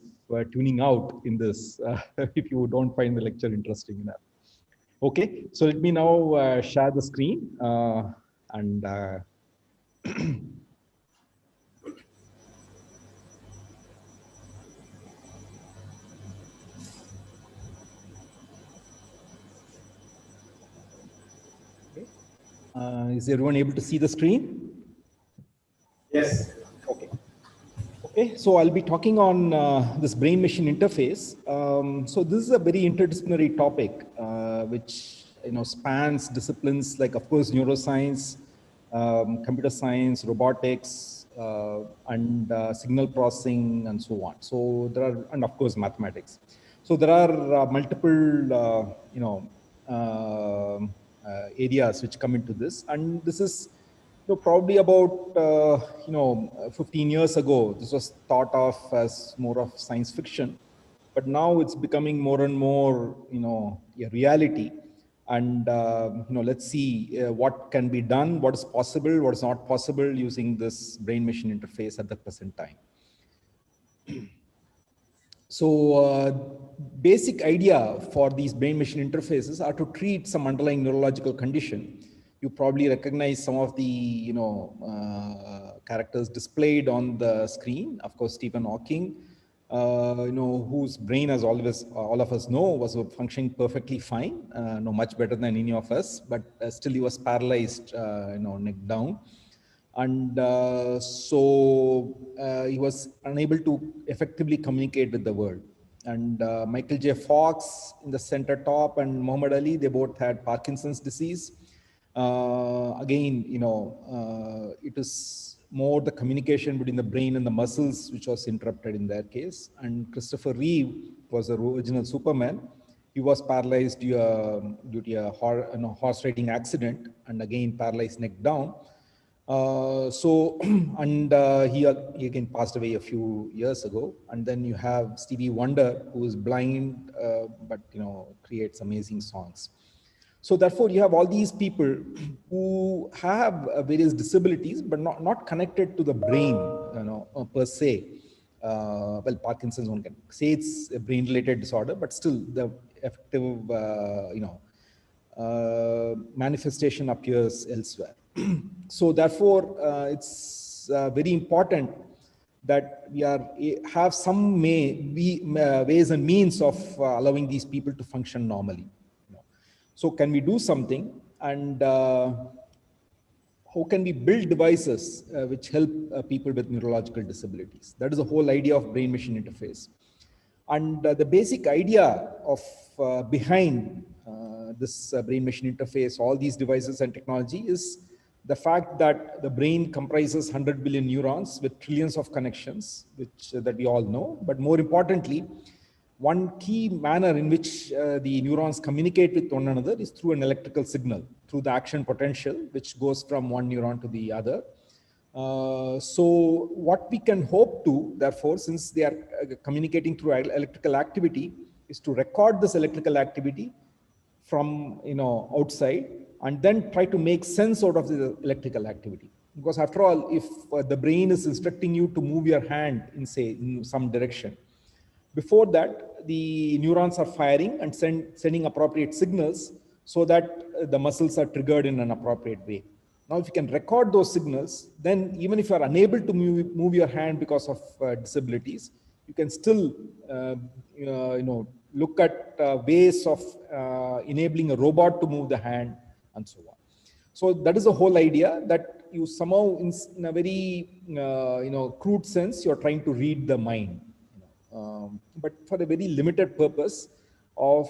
tuning out in this if you don't find the lecture interesting enough. Okay, so let me now share the screen and is everyone able to see the screen? Yes. Okay. Okay, so I'll be talking on this brain-machine interface. So this is a very interdisciplinary topic, which spans disciplines like, of course, neuroscience, computer science, robotics, and signal processing, and so on. So there are, and of course, mathematics. So there are multiple, areas which come into this, and this is probably about 15 years ago. This was thought of as more of science fiction, but now it's becoming more and more a reality. And let's see what can be done, what is possible, what is not possible using this brain-machine interface at the present time. So basic idea for these brain-machine interfaces are to treat some underlying neurological condition. You probably recognize some of the characters displayed on the screen. Of course, Stephen Hawking, whose brain, as always all of us know, was functioning perfectly fine, no much better than any of us, but still he was paralyzed, neck down. And so he was unable to effectively communicate with the world. And Michael J. Fox in the center top and Muhammad Ali, they both had Parkinson's disease. Again, it is more the communication between the brain and the muscles which was interrupted in their case. And Christopher Reeve was the original Superman. He was paralyzed due to a horse riding accident, and again paralyzed neck down. He again passed away a few years ago. And then you have Stevie Wonder, who is blind, but creates amazing songs. So therefore, you have all these people who have various disabilities, but not connected to the brain, per se. Well, Parkinson's, one can say it's a brain-related disorder, but still the effective, manifestation appears elsewhere. So therefore, it's very important that we have some ways and means of allowing these people to function normally. So can we do something, and how can we build devices which help people with neurological disabilities? That is the whole idea of brain-machine interface. And the basic idea of behind this brain-machine interface, all these devices and technology, is the fact that the brain comprises 100 billion neurons with trillions of connections, that we all know. But more importantly, one key manner in which the neurons communicate with one another is through an electrical signal, through the action potential, which goes from one neuron to the other. So what we can hope to, therefore, since they are communicating through electrical activity, is to record this electrical activity from outside, and then try to make sense out of the electrical activity. Because after all, if the brain is instructing you to move your hand in some direction, before that, the neurons are firing and sending appropriate signals so that the muscles are triggered in an appropriate way. Now, if you can record those signals, then even if you are unable to move your hand because of disabilities, you can still, look at ways of enabling a robot to move the hand and so on. So that is the whole idea, that you somehow in a very crude sense, you're trying to read the mind, but for a very limited purpose of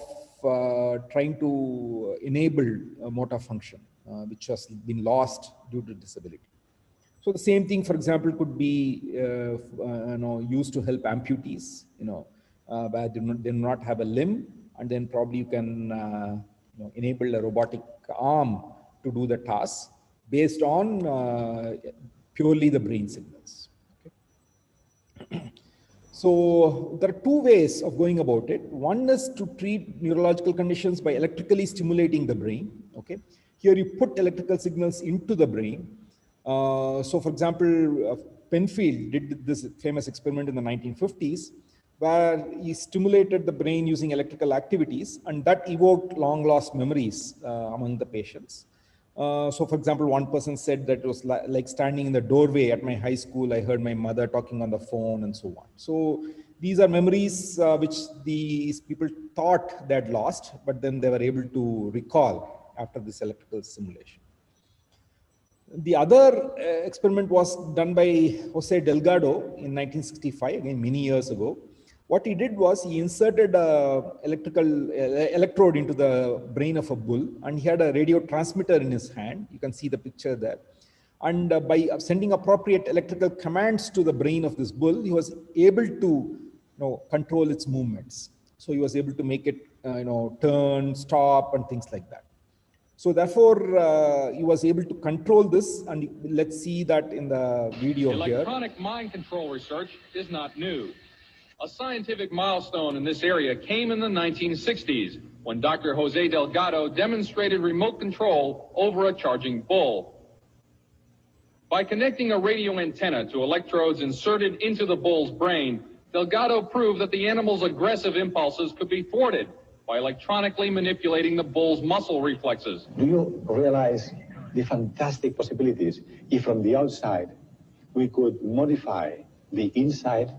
trying to enable motor function, which has been lost due to disability. So the same thing, for example, could be used to help amputees, where they do not have a limb, and then probably you can enable a robotic arm to do the task based on purely the brain signals. Okay. So there are two ways of going about it. One is to treat neurological conditions by electrically stimulating the brain. Okay, here you put electrical signals into the brain. So for example, Penfield did this famous experiment in the 1950s, where he stimulated the brain using electrical activities, and that evoked long lost memories among the patients. So for example, one person said that it was like standing in the doorway at my high school, I heard my mother talking on the phone and so on. So these are memories which these people thought they had lost, but then they were able to recall after this electrical stimulation. The other experiment was done by Jose Delgado in 1965, again many years ago. What he did was he inserted an electrode into the brain of a bull, and he had a radio transmitter in his hand. You can see the picture there. And by sending appropriate electrical commands to the brain of this bull, he was able to control its movements. So he was able to make it turn, stop, and things like that. So therefore, he was able to control this, and let's see that in the video here. Electronic mind control research is not new. A scientific milestone in this area came in the 1960s when Dr. Jose Delgado demonstrated remote control over a charging bull. By connecting a radio antenna to electrodes inserted into the bull's brain, Delgado proved that the animal's aggressive impulses could be thwarted by electronically manipulating the bull's muscle reflexes. Do you realize the fantastic possibilities if from the outside we could modify the inside?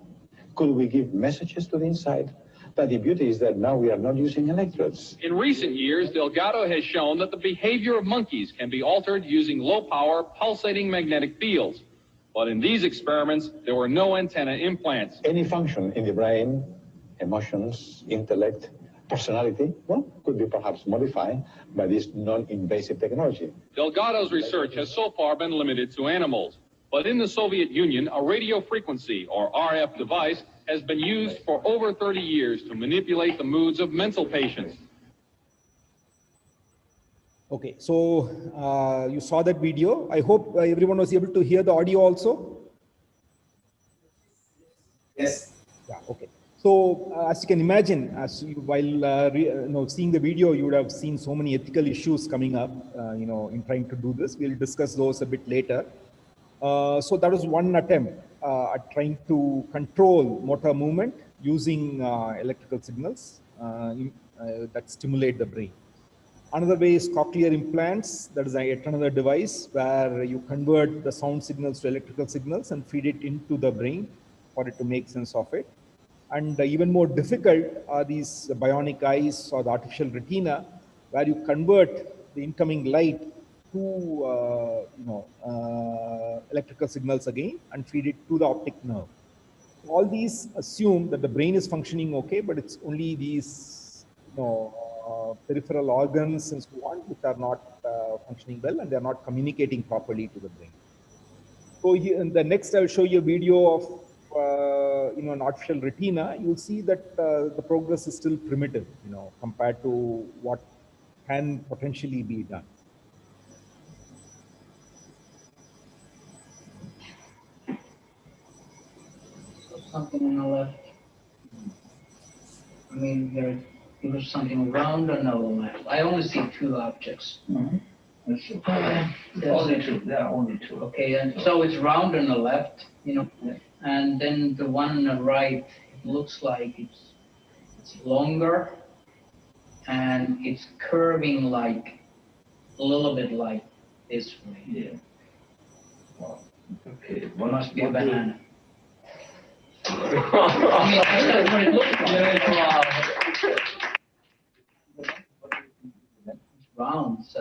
Could we give messages to the inside? But the beauty is that now we are not using electrodes. In recent years, Delgado has shown that the behavior of monkeys can be altered using low-power, pulsating magnetic fields. But in these experiments, there were no antenna implants. Any function in the brain, emotions, intellect, personality, well, could be perhaps modified by this non-invasive technology. Delgado's research has so far been limited to animals. But in the Soviet Union, a radio frequency, or RF device, has been used for over 30 years to manipulate the moods of mental patients. Okay, so you saw that video. I hope everyone was able to hear the audio also. Yes. Yeah, okay. So as you can imagine, while seeing the video, you would have seen so many ethical issues coming up, in trying to do this. We'll discuss those a bit later. So that was one attempt at trying to control motor movement using electrical signals that stimulate the brain. Another way is cochlear implants. That is yet another device where you convert the sound signals to electrical signals and feed it into the brain for it to make sense of it. And even more difficult are these bionic eyes or the artificial retina, where you convert the incoming light to electrical signals again and feed it to the optic nerve. All these assume that the brain is functioning okay, but it's only these peripheral organs and so on which are not functioning well, and they're not communicating properly to the brain. So here, in the next, I'll show you a video of an artificial retina. You'll see that the progress is still primitive, compared to what can potentially be done. Something on the left. I mean, there's something round on the left. I only see two objects. Mm-hmm. Only two. There are only two. Okay, and so it's round on the left, and then the one on the right, it looks like it's longer, and it's curving like a little bit like this way. Yeah. Wow. Okay. It must be a banana. I mean, that's what it looks like. It's round, so,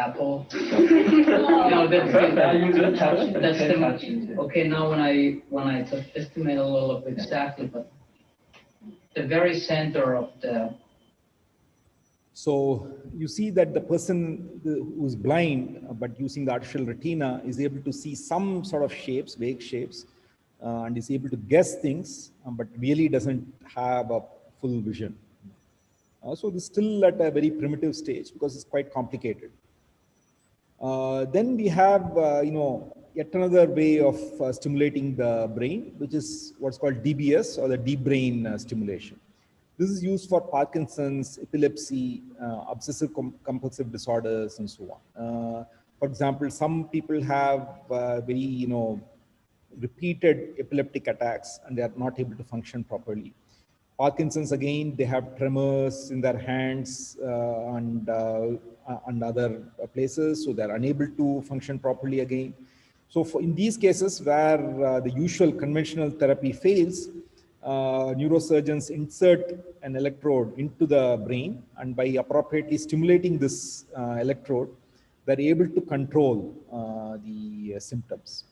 apple. No, that's the, okay, now when I just estimate a little bit exactly, but the very center of the, So you see that the person who's blind, but using the artificial retina, is able to see some sort of shapes, vague shapes, and is able to guess things, but really doesn't have a full vision. So this is still at a very primitive stage because it's quite complicated. Then we have, yet another way of stimulating the brain, which is what's called DBS, or the deep brain stimulation. This is used for Parkinson's, epilepsy, obsessive compulsive disorders, and so on. For example, some people have very, repeated epileptic attacks and they are not able to function properly. Parkinson's, again, they have tremors in their hands and other places, so they're unable to function properly again. So in these cases where the usual conventional therapy fails, neurosurgeons insert an electrode into the brain, and by appropriately stimulating this electrode, they're able to control the symptoms.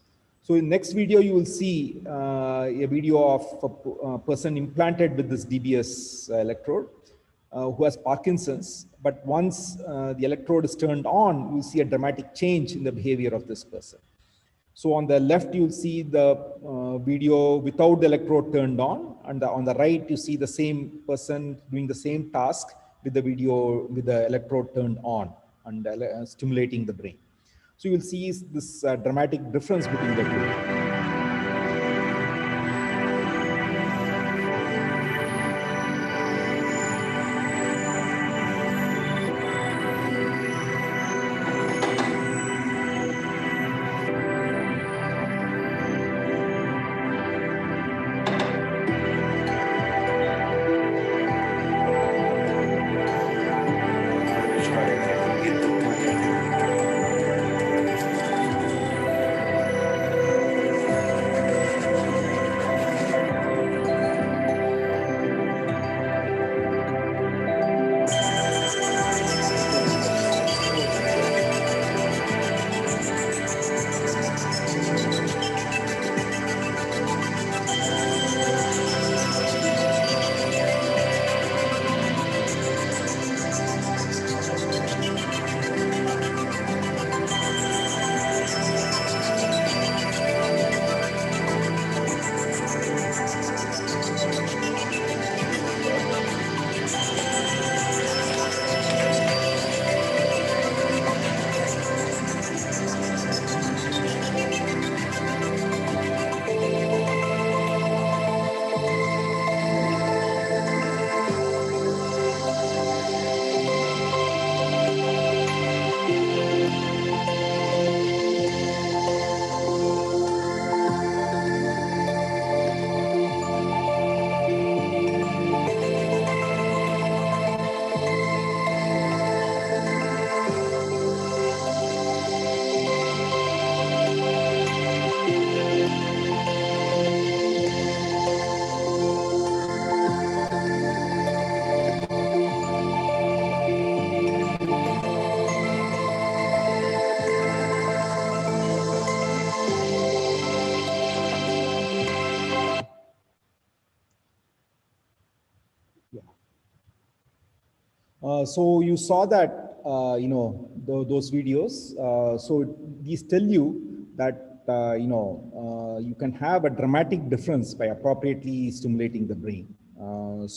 So in next video, you will see a video of a person implanted with this DBS electrode who has Parkinson's. But once the electrode is turned on, you see a dramatic change in the behavior of this person. So on the left, you'll see the video without the electrode turned on. And on the right, you see the same person doing the same task with the video with the electrode turned on and stimulating the brain. So you will see this dramatic difference between the two. So you saw that, those videos. So these tell you that, you can have a dramatic difference by appropriately stimulating the brain. You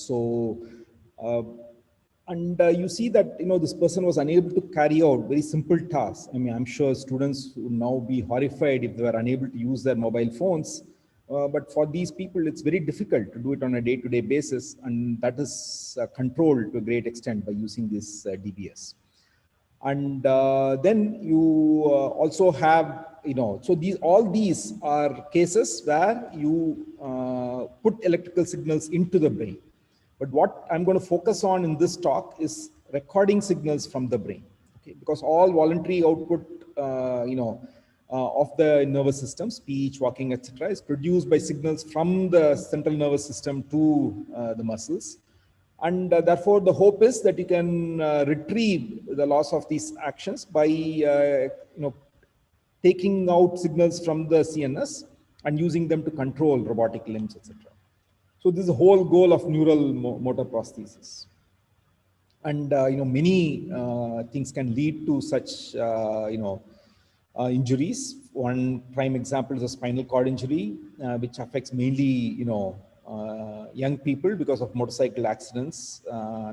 see that, this person was unable to carry out very simple tasks. I mean, I'm sure students would now be horrified if they were unable to use their mobile phones. But for these people, it's very difficult to do it on a day-to-day basis, and that is controlled to a great extent by using this DBS. And then you also have, so all these are cases where you put electrical signals into the brain. But what I'm going to focus on in this talk is recording signals from the brain, okay? Because all voluntary output, of the nervous system, speech, walking, etc., is produced by signals from the central nervous system to the muscles. And therefore, the hope is that you can retrieve the loss of these actions by taking out signals from the CNS and using them to control robotic limbs, etc. So this is the whole goal of neural motor prosthesis. And many things can lead to such injuries. One prime example is a spinal cord injury, which affects mainly young people because of motorcycle accidents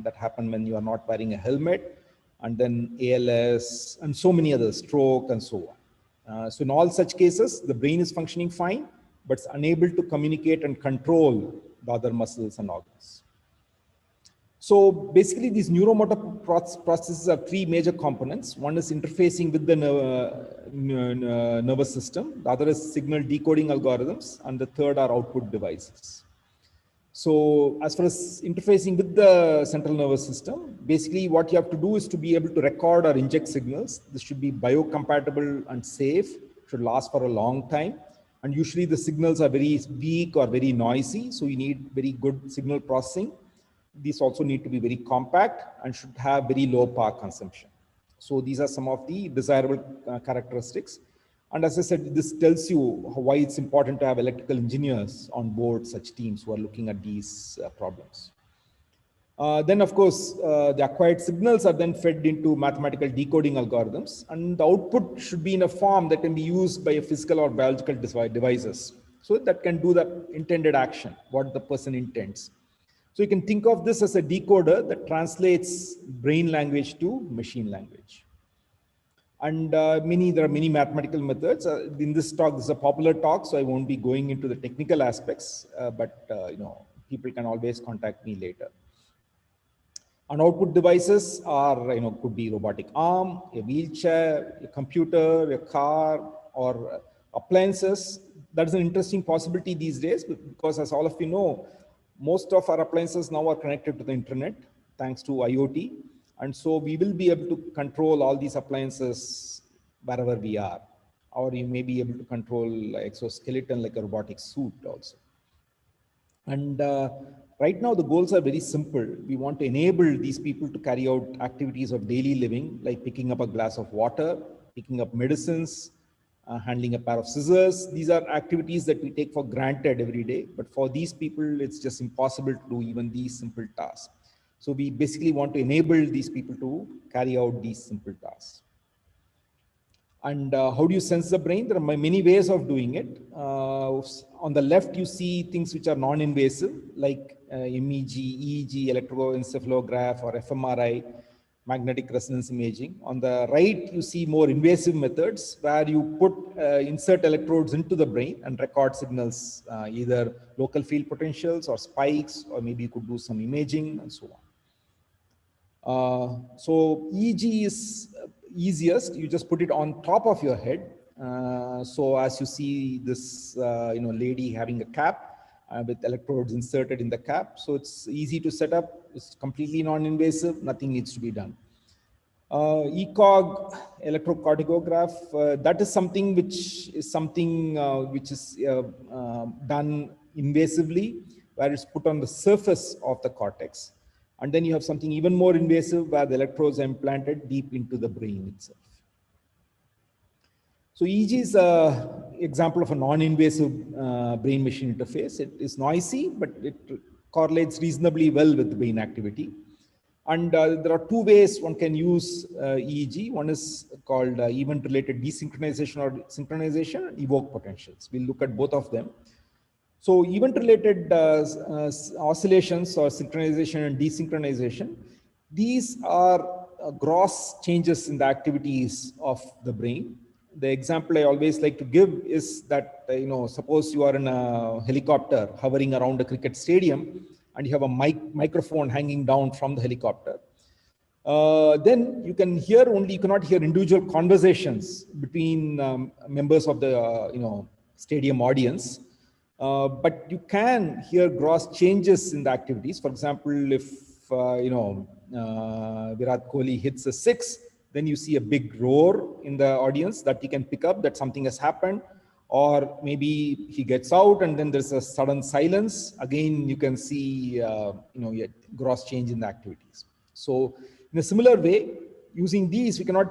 that happen when you are not wearing a helmet, and then ALS and so many others, stroke and so on. So in all such cases, the brain is functioning fine, but it's unable to communicate and control the other muscles and organs. So basically, these neuromotor processes have three major components. One is interfacing with the nervous system. The other is signal decoding algorithms. And the third are output devices. So as far as interfacing with the central nervous system, basically what you have to do is to be able to record or inject signals. This should be biocompatible and safe, should last for a long time. And usually the signals are very weak or very noisy. So you need very good signal processing. These also need to be very compact and should have very low power consumption. So these are some of the desirable characteristics. And as I said, this tells you why it's important to have electrical engineers on board such teams who are looking at these problems. Then, of course, the acquired signals are then fed into mathematical decoding algorithms, and the output should be in a form that can be used by a physical or biological devices. So that can do the intended action, what the person intends. So you can think of this as a decoder that translates brain language to machine language. And there are many mathematical methods. In this talk, this is a popular talk, so I won't be going into the technical aspects, but people can always contact me later. And output devices are, could be robotic arm, a wheelchair, a computer, a car, or appliances. That is an interesting possibility these days, because as all of you know, most of our appliances now are connected to the internet thanks to IoT. And so we will be able to control all these appliances wherever we are. Or you may be able to control exoskeleton like a robotic suit also. And right now the goals are very simple. We want to enable these people to carry out activities of daily living, like picking up a glass of water, picking up medicines, handling a pair of scissors. These are activities that we take for granted every day, but for these people, it's just impossible to do even these simple tasks. So we basically want to enable these people to carry out these simple tasks. And how do you sense the brain? There are many ways of doing it. On the left, you see things which are non-invasive, like MEG, EEG, electroencephalograph, or fMRI, magnetic resonance imaging. On the right, you see more invasive methods where you insert electrodes into the brain and record signals, either local field potentials or spikes, or maybe you could do some imaging and so on. So EEG is easiest. You just put it on top of your head. So as you see this, lady having a cap with electrodes inserted in the cap. So it's easy to set up. It's completely non-invasive. Nothing needs to be done. ECOG, electrocardiograph, that is something which is done invasively, where it's put on the surface of the cortex. And then you have something even more invasive where the electrodes are implanted deep into the brain itself. So EEG is an example of a non-invasive brain-machine interface. It is noisy, but it correlates reasonably well with the brain activity. And there are two ways one can use EEG. One is called event-related desynchronization or synchronization, and evoke potentials. We'll look at both of them. So event-related oscillations or synchronization and desynchronization, these are gross changes in the activities of the brain. The example I always like to give is that, suppose you are in a helicopter hovering around a cricket stadium and you have a microphone hanging down from the helicopter. Then you can hear you cannot hear individual conversations between members of the, stadium audience. But you can hear gross changes in the activities. For example, if Virat Kohli hits a 6, then you see a big roar in the audience that you can pick up that something has happened. or maybe he gets out and then there's a sudden silence. Again, you can see, gross change in the activities. So in a similar way, using these, we cannot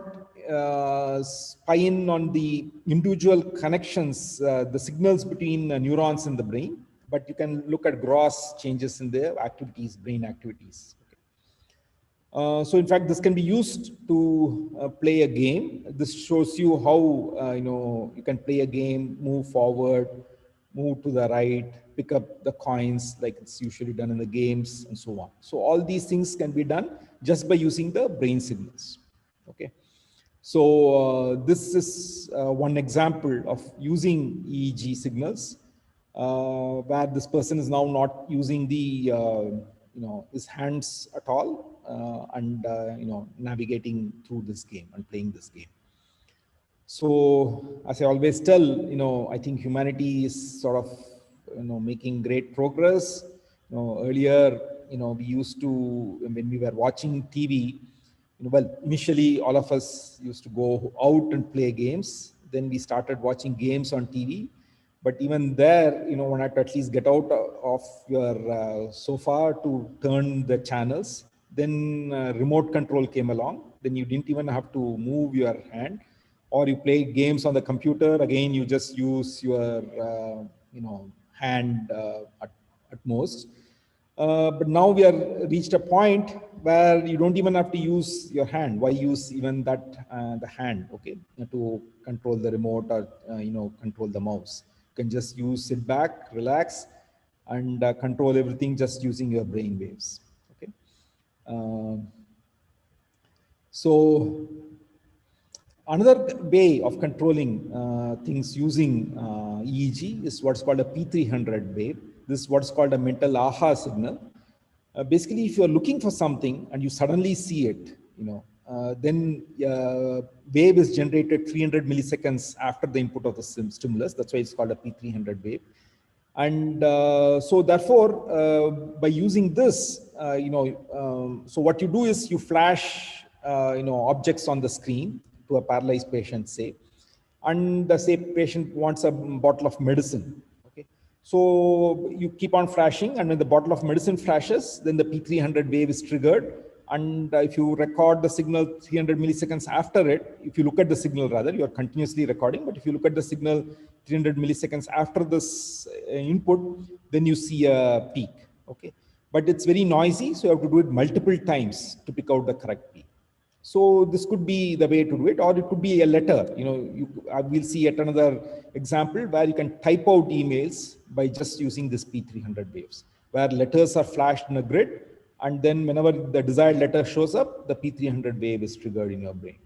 spy in on the individual connections, the signals between neurons in the brain, but you can look at gross changes in their activities, brain activities. So in fact, this can be used to play a game. This shows you how you can play a game, move forward, move to the right, pick up the coins like it's usually done in the games, and so on. So all these things can be done just by using the brain signals. Okay. So this is one example of using EEG signals, where this person is now not using the his hands at all, and navigating through this game and playing this game. So as I always tell, I think humanity is sort of making great progress. Earlier, we used to, when we were watching TV, well, initially all of us used to go out and play games. Then we started watching games on TV. But even there, one had to at least get out of your sofa to turn the channels. Then remote control came along. Then you didn't even have to move your hand. Or you play games on the computer. Again, you just use your hand at most. But now we are reached a point where you don't even have to use your hand. Why use even that the hand, okay, to control the remote or control the mouse? You can just sit back, relax, and control everything just using your brain waves. Okay. So another way of controlling things using EEG is what's called a P300 wave. This is what's called a mental aha signal. Basically, if you're looking for something and you suddenly see it, then wave is generated 300 milliseconds after the input of the stimulus. That's why it's called a P300 wave. And so therefore, by using this, so what you do is you flash, objects on the screen to a paralyzed patient, say, and the say patient wants a bottle of medicine. So you keep on flashing, and when the bottle of medicine flashes, then the P300 wave is triggered. And if you record the signal 300 milliseconds after it, if you look at the signal rather, you are continuously recording. But if you look at the signal 300 milliseconds after this input, then you see a peak. Okay, but it's very noisy, so you have to do it multiple times to pick out the correct peak. So this could be the way to do it, or it could be a letter. We'll see yet another example where you can type out emails by just using this P300 waves, where letters are flashed in a grid, and then whenever the desired letter shows up, the P300 wave is triggered in your brain.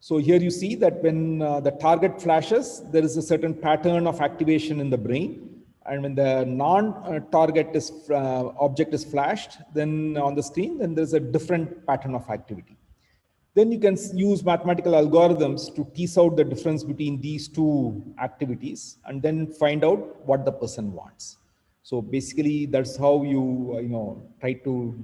So here you see that when the target flashes, there is a certain pattern of activation in the brain. And when the non-target object is flashed, then on the screen, then there's a different pattern of activity. Then you can use mathematical algorithms to tease out the difference between these two activities and then find out what the person wants. So basically, that's how you try to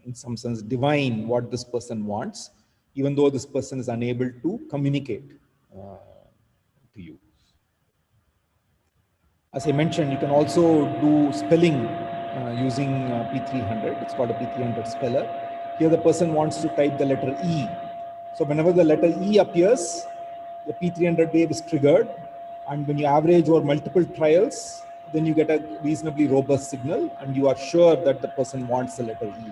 in some sense divine what this person wants, even though this person is unable to communicate to you. As I mentioned, you can also do spelling using P300. It's called a P300 speller. Here the person wants to type the letter E. So whenever the letter E appears, the P300 wave is triggered. And when you average over multiple trials, then you get a reasonably robust signal and you are sure that the person wants the letter E.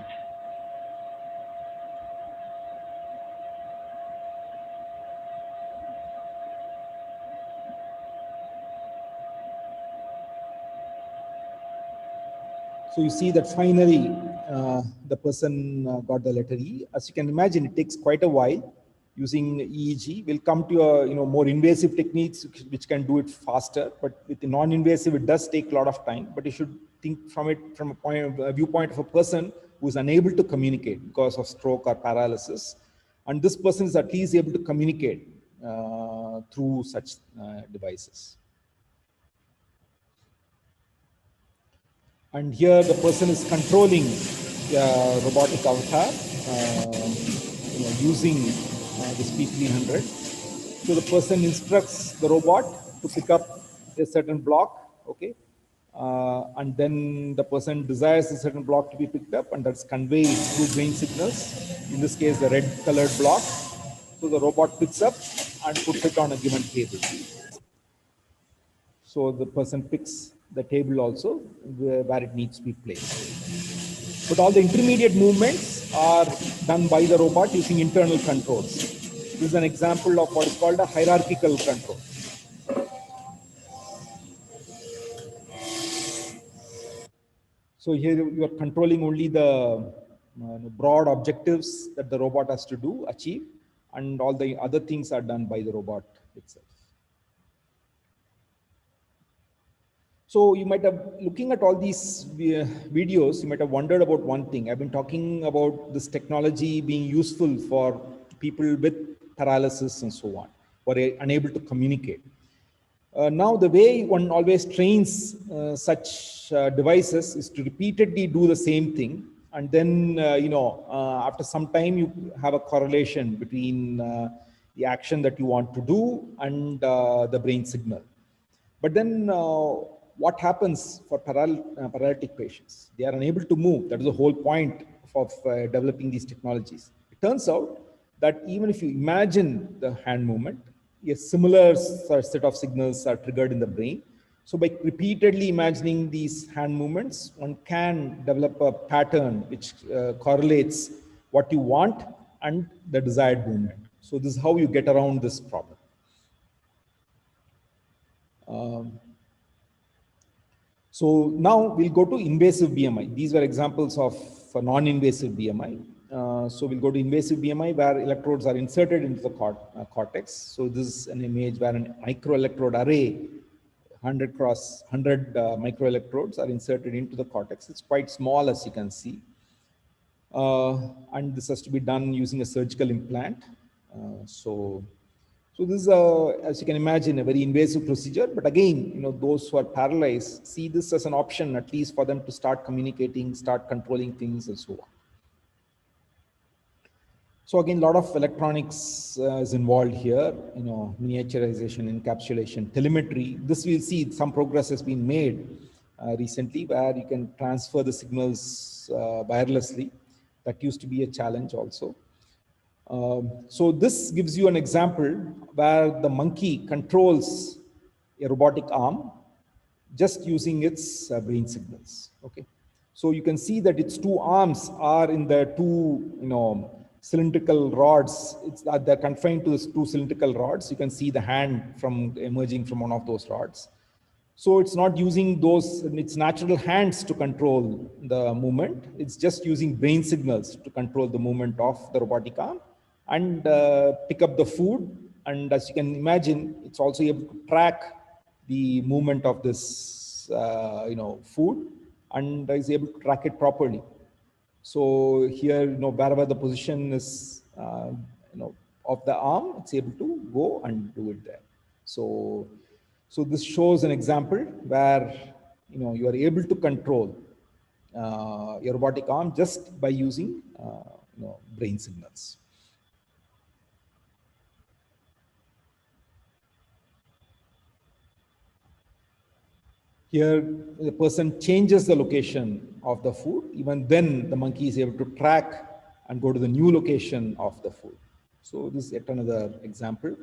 So you see that finally the person got the letter E. As you can imagine, it takes quite a while using EEG. We'll come to more invasive techniques which can do it faster, but with the non-invasive, it does take a lot of time. But you should think from it from a viewpoint of a person who is unable to communicate because of stroke or paralysis. And this person is at least able to communicate through such devices. And here the person is controlling the robotic avatar using this P300. So the person instructs the robot to pick up a certain block, okay? And then the person desires a certain block to be picked up, and that's conveyed through brain signals. In this case, the red colored block. So the robot picks up and puts it on a given table. So the person picks the table also where it needs to be placed. But all the intermediate movements are done by the robot using internal controls. This is an example of what is called a hierarchical control. So here you are controlling only the broad objectives that the robot has to do, achieve, and all the other things are done by the robot itself. So you might have, looking at all these videos, you might have wondered about one thing. I've been talking about this technology being useful for people with paralysis and so on, who are unable to communicate. Now, the way one always trains such devices is to repeatedly do the same thing. And then, after some time, you have a correlation between the action that you want to do and the brain signal. But then what happens for paralytic patients? They are unable to move. That is the whole point of developing these technologies. It turns out that even if you imagine the hand movement, a similar set of signals are triggered in the brain. So by repeatedly imagining these hand movements, one can develop a pattern which correlates what you want and the desired movement. So this is how you get around this problem. So now we'll go to invasive BMI. These were examples of non-invasive BMI. So we'll go to invasive BMI where electrodes are inserted into the cortex. So this is an image where a microelectrode array, 100 cross 100 microelectrodes are inserted into the cortex. It's quite small, as you can see. And this has to be done using a surgical implant. So this is, as you can imagine, a very invasive procedure. But again, those who are paralyzed see this as an option, at least for them to start communicating, start controlling things, and so on. So again, a lot of electronics is involved here, miniaturization, encapsulation, telemetry. This we'll see some progress has been made recently where you can transfer the signals wirelessly. That used to be a challenge also. So this gives you an example where the monkey controls a robotic arm just using its brain signals. Okay, so you can see that its two arms are in the two, cylindrical rods. They're confined to these two cylindrical rods. You can see the hand emerging from one of those rods. So it's not using its natural hands to control the movement. It's just using brain signals to control the movement of the robotic arm and pick up the food. And as you can imagine, it's also able to track the movement of this, food, and is able to track it properly. So here, wherever the position is, of the arm, it's able to go and do it there. So this shows an example where, you are able to control your robotic arm just by using, brain signals. Here, the person changes the location of the food. Even then, the monkey is able to track and go to the new location of the food. So this is yet another example.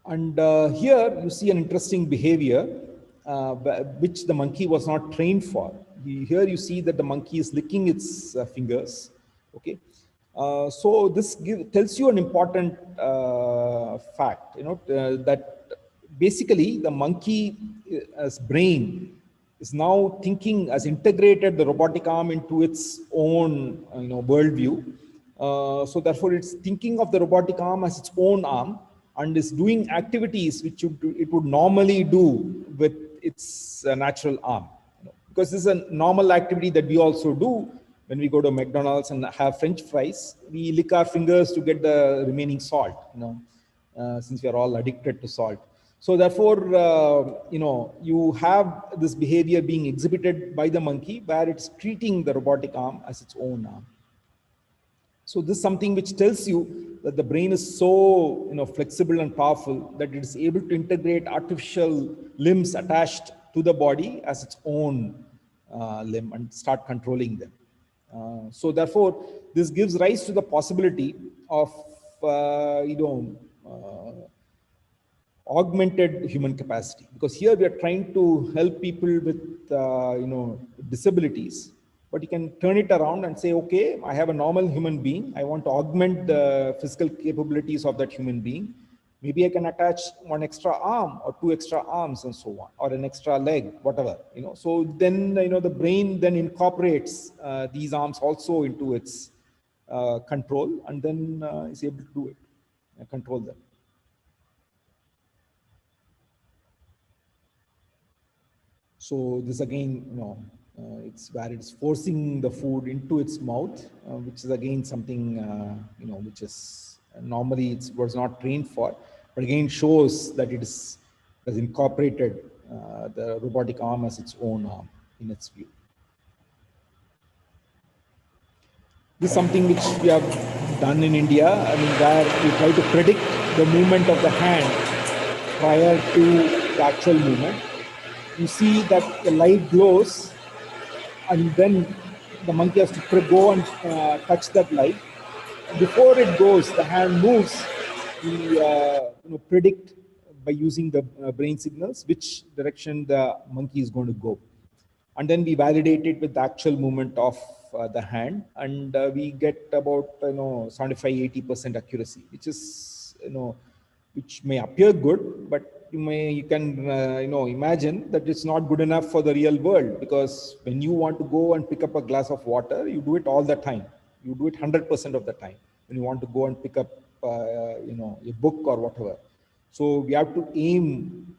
And here you see an interesting behavior which the monkey was not trained for. Here you see that the monkey is licking its fingers. Okay, so this tells you an important fact. That basically the monkey's brain is now thinking, has integrated the robotic arm into its own worldview. So therefore it's thinking of the robotic arm as its own arm and is doing activities which it would normally do with its natural arm. Because this is a normal activity that we also do when we go to McDonald's and have French fries. We lick our fingers to get the remaining salt, since we are all addicted to salt. So therefore, you have this behavior being exhibited by the monkey where it's treating the robotic arm as its own arm. So this is something which tells you that the brain is so flexible and powerful that it is able to integrate artificial limbs attached to the body as its own limb and start controlling them. So therefore, this gives rise to the possibility of augmented human capacity, because here we are trying to help people with disabilities, but you can turn it around and say, okay, I have a normal human being, I want to augment the physical capabilities of that human being. Maybe I can attach one extra arm or two extra arms and so on, or an extra leg, whatever, so then the brain then incorporates these arms also into its control, and then is able to do it, control them. So this again, it's where it's forcing the food into its mouth, which is again something, which is normally it was not trained for, but again shows that it has incorporated the robotic arm as its own arm in its view. This is something which we have done in India, where we try to predict the movement of the hand prior to the actual movement. You see that the light glows, and then the monkey has to go and touch that light. Before it goes, the hand moves. We predict by using the brain signals which direction the monkey is going to go, and then we validate it with the actual movement of the hand, and we get about 75-80% accuracy, which is which may appear good, but you can imagine that it's not good enough for the real world, because when you want to go and pick up a glass of water, you do it all the time. You do it 100% of the time when you want to go and pick up a book or whatever. So we have to aim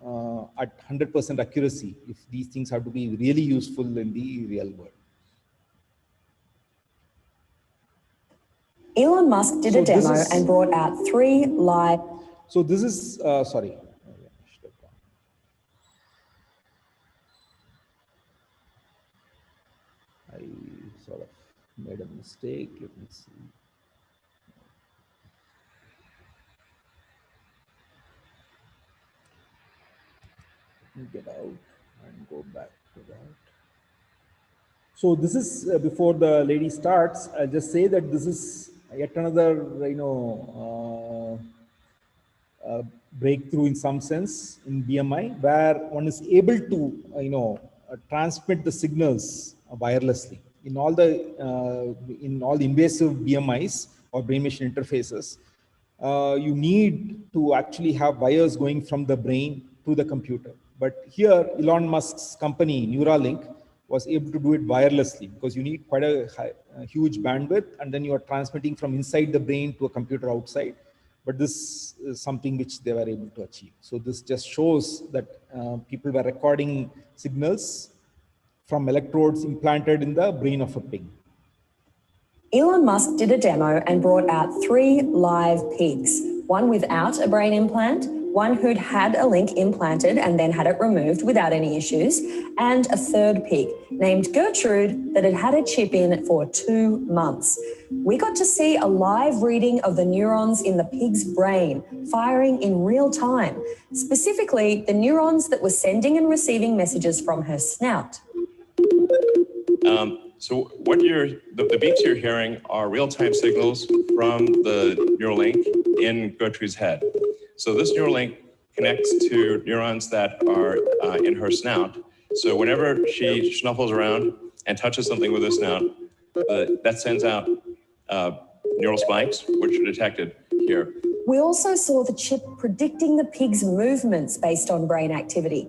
at 100% accuracy if these things have to be really useful in the real world. Elon Musk did a demo and brought out 3 live. So this is, sorry. I sort of made a mistake. Let me see. Let me get out and go back to that. So this is before the lady starts. I'll just say that this is yet another, breakthrough in some sense in BMI, where one is able to, transmit the signals wirelessly. In all the invasive BMIs or brain-machine interfaces, you need to actually have wires going from the brain to the computer. But here, Elon Musk's company, Neuralink, was able to do it wirelessly, because you need quite a huge bandwidth, and then you are transmitting from inside the brain to a computer outside. But this is something which they were able to achieve. So this just shows that people were recording signals from electrodes implanted in the brain of a pig. Elon Musk did a demo and brought out 3 live pigs, one without a brain implant, one who'd had a link implanted and then had it removed without any issues, and a third pig named Gertrude that had had a chip in for 2 months. We got to see a live reading of the neurons in the pig's brain firing in real time, specifically the neurons that were sending and receiving messages from her snout. So what the beeps you're hearing are real-time signals from the Neuralink in Gertrude's head. So this Neuralink connects to neurons that are in her snout. So whenever she snuffles around and touches something with her snout, that sends out neural spikes, which are detected here. We also saw the chip predicting the pig's movements based on brain activity.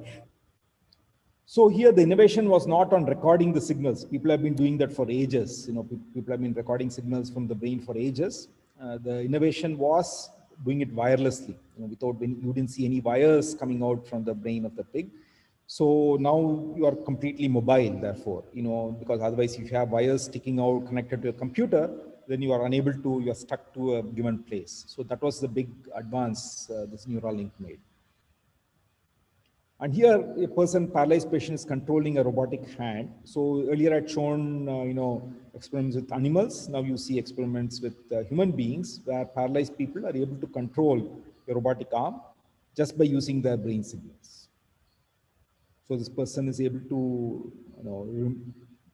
So here the innovation was not on recording the signals. People have been doing that for ages. People have been recording signals from the brain for ages. The innovation was doing it wirelessly, without, you didn't see any wires coming out from the brain of the pig. So now you are completely mobile, therefore, because otherwise if you have wires sticking out connected to a computer, then you are unable to, you are stuck to a given place. So that was the big advance this Neuralink made. And here, a paralyzed patient is controlling a robotic hand. So earlier I'd shown, experiments with animals. Now you see experiments with human beings where paralyzed people are able to control the robotic arm just by using their brain signals. So this person is able to,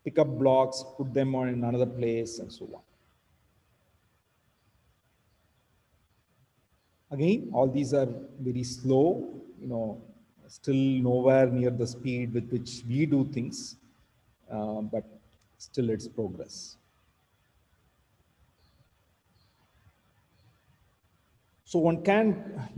pick up blocks, put them on in another place, and so on. Again, all these are very slow, still nowhere near the speed with which we do things, but still it's progress. So one can,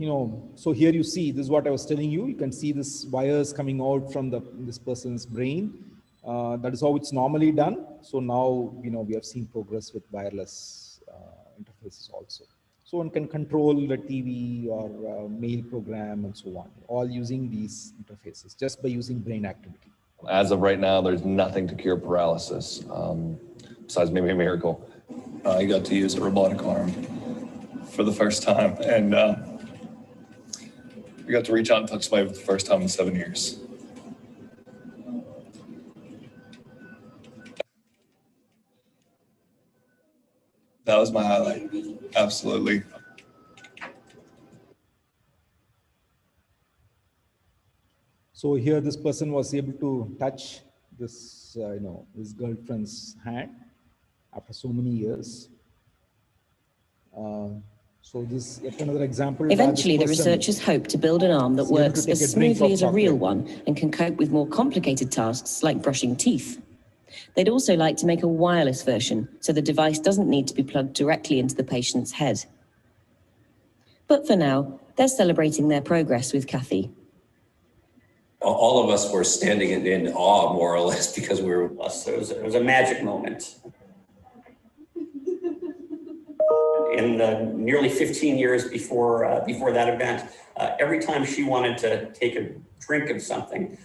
so here you see, this is what I was telling you. You can see this wires coming out from this person's brain. That is how it's normally done. So now, we have seen progress with wireless interfaces also. So one can control the TV or mail program and so on, all using these interfaces, just by using brain activity. As of right now, there's nothing to cure paralysis, besides maybe a miracle. I got to use a robotic arm for the first time, and I got to reach out and touch somebody for the first time in 7 years. That was my highlight, absolutely. So here this person was able to touch this, his girlfriend's hand after so many years. So this is yet another example. Eventually, the researchers hope to build an arm that works as smoothly as a real one and can cope with more complicated tasks like brushing teeth. They'd also like to make a wireless version so the device doesn't need to be plugged directly into the patient's head. But for now, they're celebrating their progress with Kathy. All of us were standing in awe, more or less, because we were. It was a magic moment. In the nearly 15 years before that event, every time she wanted to take a drink of something,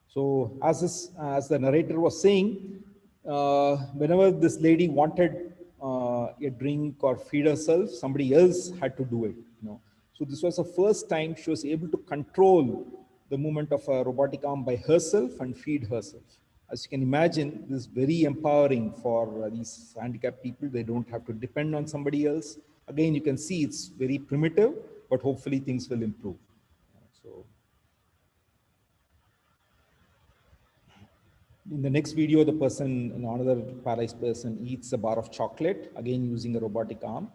So as the narrator was saying, whenever this lady wanted a drink or feed herself, somebody else had to do it. So this was the first time she was able to control the movement of a robotic arm by herself and feed herself. As you can imagine, this is very empowering for these handicapped people. They don't have to depend on somebody else. Again, you can see it's very primitive, but hopefully things will improve. So in the next video, the person, another paralyzed person, eats a bar of chocolate, again using a robotic arm.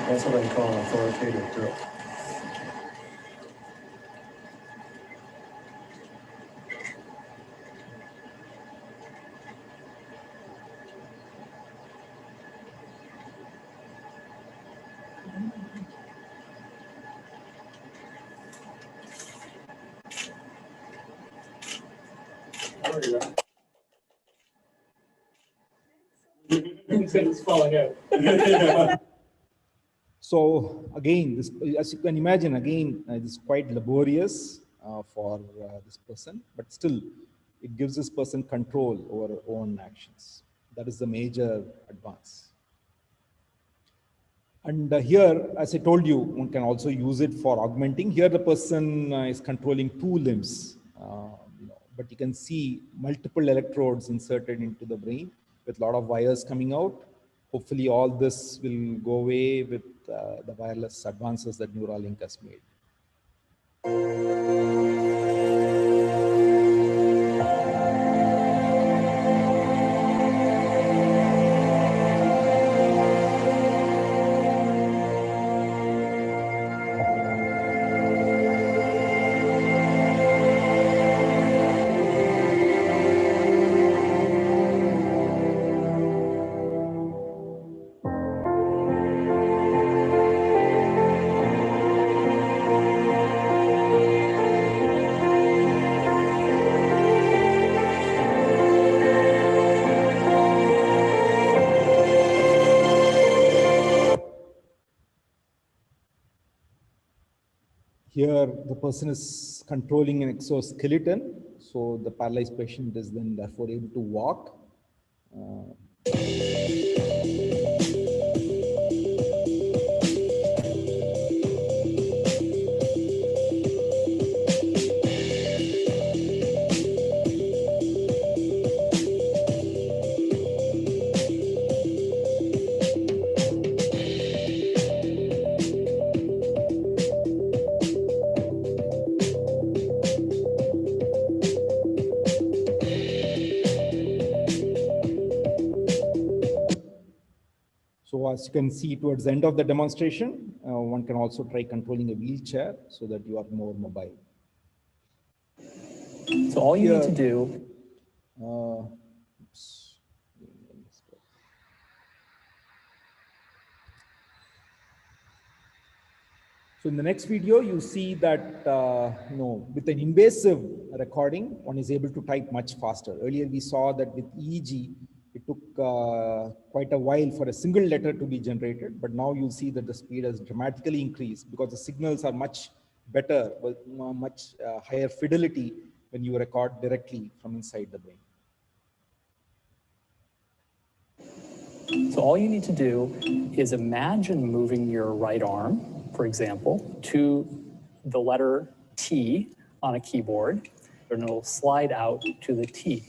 That's what I call an authoritative grip. It's falling out. So again, this, as you can imagine, again, this is quite laborious for this person, but still it gives this person control over her own actions. That is the major advance. And here, as I told you, one can also use it for augmenting. Here the person is controlling two limbs, but you can see multiple electrodes inserted into the brain with a lot of wires coming out. Hopefully all this will go away with the wireless advances that Neuralink has made. Here, the person is controlling an exoskeleton, so the paralyzed patient is then therefore able to walk. So as you can see towards the end of the demonstration, one can also try controlling a wheelchair so that you are more mobile. So all you need to do. So in the next video, you see that with an invasive recording, one is able to type much faster. Earlier, we saw that with EEG, it took quite a while for a single letter to be generated, but now you'll see that the speed has dramatically increased because the signals are much better, with much higher fidelity when you record directly from inside the brain. So all you need to do is imagine moving your right arm, for example, to the letter T on a keyboard, and it'll slide out to the T.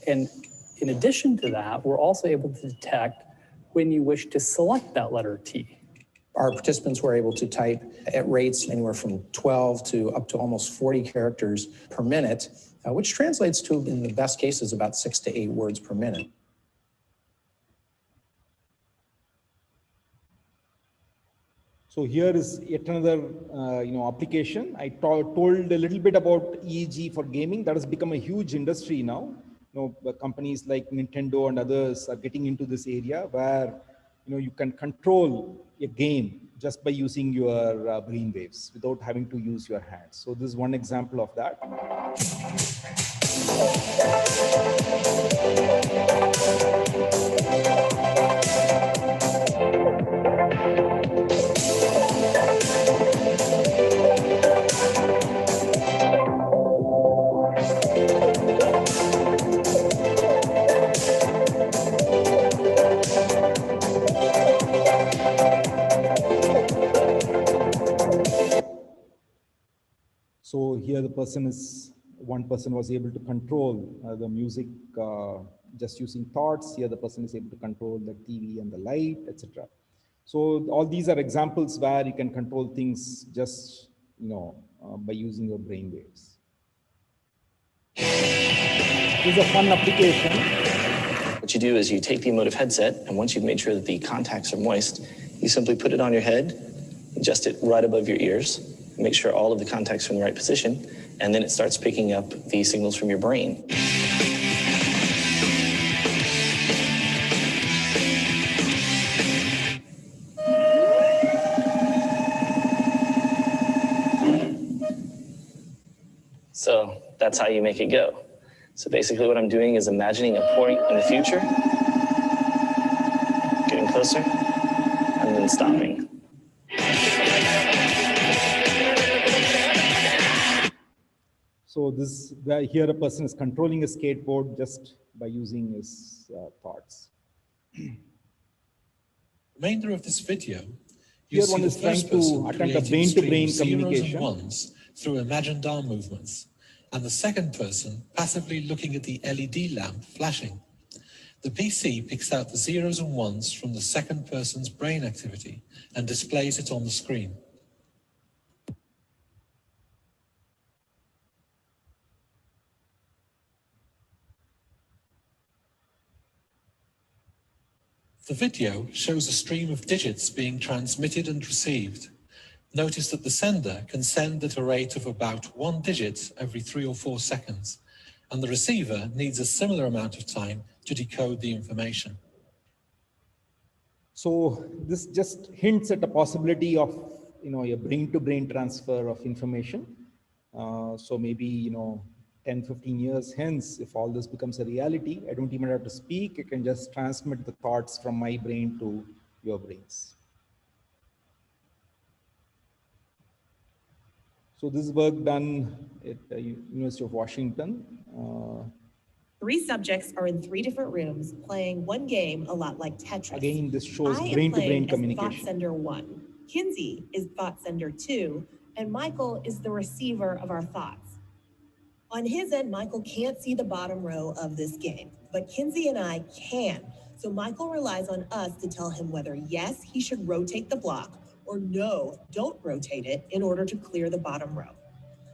And in addition to that, we're also able to detect when you wish to select that letter T. Our participants were able to type at rates anywhere from 12 to up to almost 40 characters per minute, which translates to, in the best cases, about 6 to 8 words per minute. So here is yet another application. I told a little bit about EEG for gaming. That has become a huge industry now. Companies like Nintendo and others are getting into this area where you can control a game just by using your brain waves without having to use your hands. So this is one example of that. So here one person was able to control the music just using thoughts. Here the person is able to control the TV and the light, etc. So all these are examples where you can control things just by using your brain waves. This is a fun application. What you do is you take the emotive headset, and once you've made sure that the contacts are moist, you simply put it on your head, adjust it right above your ears, make sure all of the contacts are in the right position, and then it starts picking up the signals from your brain. So that's how you make it go. So basically what I'm doing is imagining a point in the future, getting closer, and then stopping. So here a person is controlling a skateboard just by using his thoughts. Remainder of this video, here one is trying to attempt a brain-to-brain communication. Ones through imagined arm movements, and the second person passively looking at the LED lamp flashing. The PC picks out the zeros and ones from the second person's brain activity and displays it on the screen. The video shows a stream of digits being transmitted and received. Notice that the sender can send at a rate of about 1 digit every 3 or 4 seconds, and the receiver needs a similar amount of time to decode the information. So this just hints at a possibility of a brain-to-brain transfer of information. So maybe 10-15 years hence, if all this becomes a reality, I don't even have to speak. I can just transmit the thoughts from my brain to your brains. So this work done at the University of Washington. 3 subjects are in 3 different rooms playing one game a lot like Tetris. Again, this shows brain-to-brain communication. Thought sender 1. Kinsey is thought sender 2, and Michael is the receiver of our thoughts. On his end, Michael can't see the bottom row of this game, but Kinsey and I can. So Michael relies on us to tell him whether yes, he should rotate the block, or no, don't rotate it in order to clear the bottom row.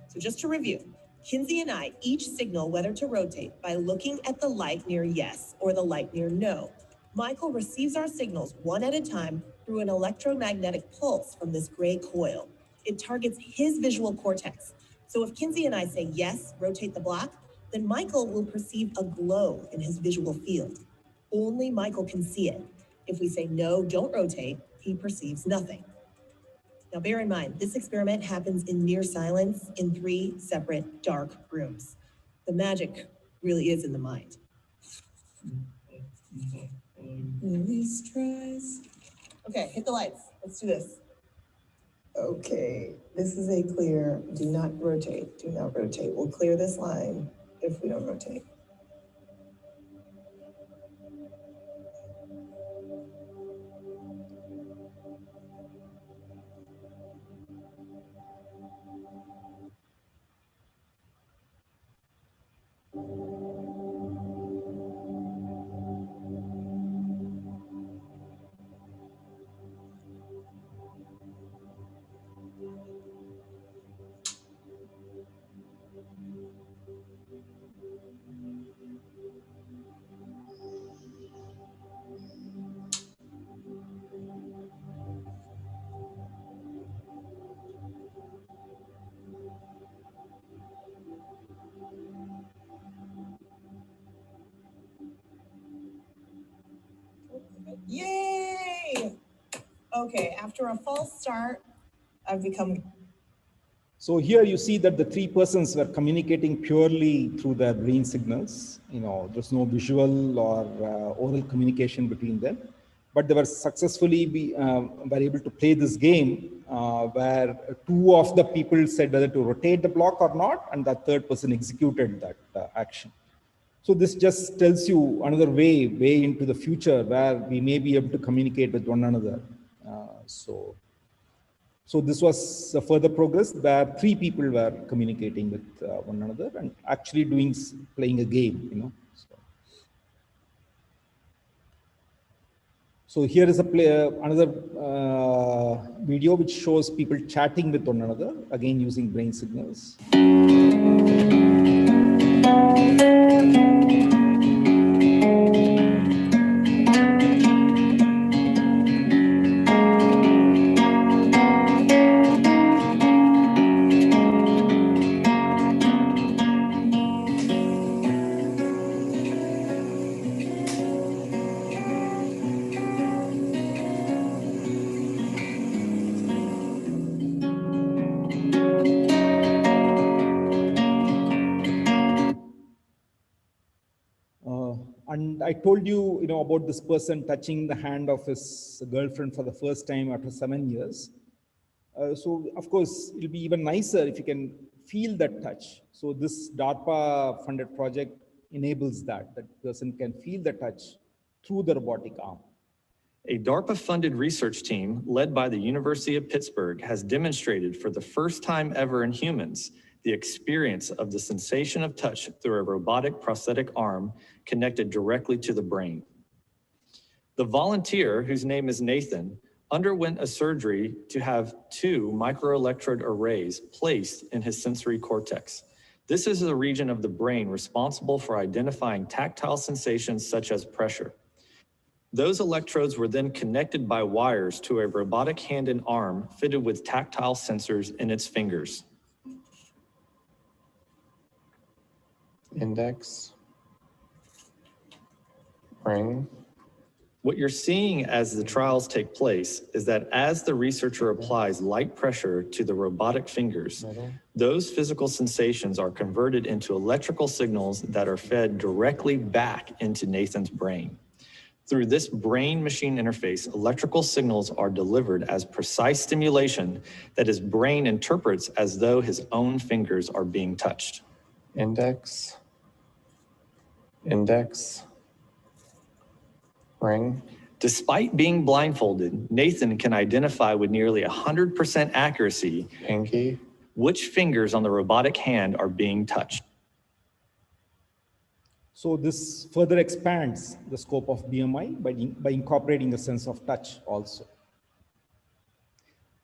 So just to review, Kinsey and I each signal whether to rotate by looking at the light near yes or the light near no. Michael receives our signals one at a time through an electromagnetic pulse from this gray coil. It targets his visual cortex. So if Kinsey and I say, yes, rotate the block, then Michael will perceive a glow in his visual field. Only Michael can see it. If we say, no, don't rotate, he perceives nothing. Now bear in mind, this experiment happens in near silence in 3 separate dark rooms. The magic really is in the mind. Release tries. Okay, hit the lights. Let's do this. Okay, this is a clear, do not rotate, do not rotate. We'll clear this line if we don't rotate. Yay! Okay, after a false start, I've become. So here you see that the 3 persons were communicating purely through their brain signals. There's no visual or oral communication between them, but they were successfully were able to play this game where 2 of the people said whether to rotate the block or not, and the 3rd person executed that action. So this just tells you another way into the future where we may be able to communicate with one another. So this was a further progress where 3 people were communicating with one another and actually playing a game, So here is another video which shows people chatting with one another, again using brain signals. And I told you, about this person touching the hand of his girlfriend for the first time after 7 years. So of course, it'll be even nicer if you can feel that touch. So this DARPA funded project enables that person can feel the touch through the robotic arm. A DARPA-funded research team led by the University of Pittsburgh has demonstrated for the first time ever in humans the experience of the sensation of touch through a robotic prosthetic arm connected directly to the brain. The volunteer, whose name is Nathan, underwent a surgery to have 2 microelectrode arrays placed in his sensory cortex. This is the region of the brain responsible for identifying tactile sensations such as pressure. Those electrodes were then connected by wires to a robotic hand and arm fitted with tactile sensors in its fingers. Index, ring. What you're seeing as the trials take place is that as the researcher applies light pressure to the robotic fingers, those physical sensations are converted into electrical signals that are fed directly back into Nathan's brain. Through this brain-machine interface, electrical signals are delivered as precise stimulation that his brain interprets as though his own fingers are being touched. Index, index, ring. Despite being blindfolded, Nathan can identify with nearly 100% accuracy pinky which fingers on the robotic hand are being touched. So this further expands the scope of BMI by incorporating the sense of touch also.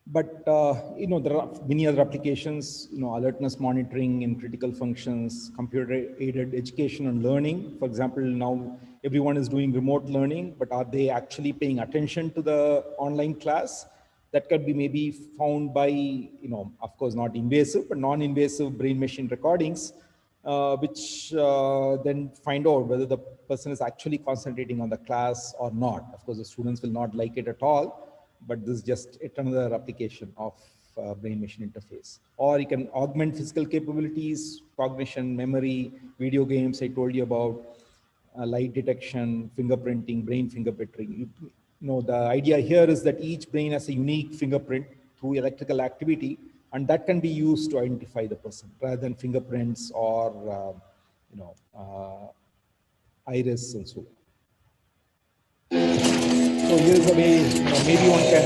But there are many other applications, alertness monitoring in critical functions, computer-aided education and learning. For example, now everyone is doing remote learning, but are they actually paying attention to the online class? That could be maybe found by, of course, not invasive, but non-invasive brain-machine recordings, which then find out whether the person is actually concentrating on the class or not. Of course, the students will not like it at all, but this is just another application of brain-machine interface. Or you can augment physical capabilities, cognition, memory, video games I told you about, light detection, fingerprinting, brain fingerprinting. The idea here is that each brain has a unique fingerprint through electrical activity, and that can be used to identify the person rather than fingerprints or iris and so on. So here's a way, maybe one can.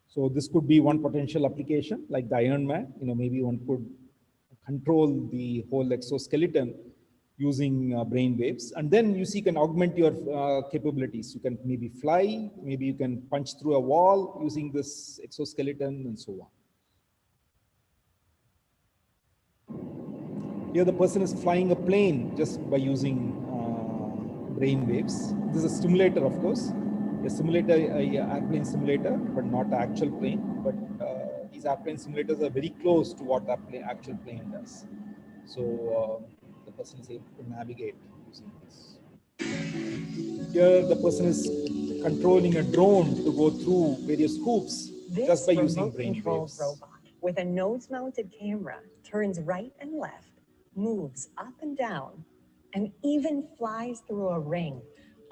So this could be one potential application, like the Iron Man. Maybe one could control the whole exoskeleton using brain waves, and then you can augment your capabilities. You can maybe fly, maybe you can punch through a wall using this exoskeleton, and so on. Here the person is flying a plane just by using brain waves. This is a simulator, of course. A simulator, an airplane simulator, but not an actual plane. But these airplane simulators are very close to what the actual plane does. So the person is able to navigate using this. Here the person is controlling a drone to go through various hoops just by using brain waves. Robot with a nose-mounted camera turns right and left, moves up and down, and even flies through a ring,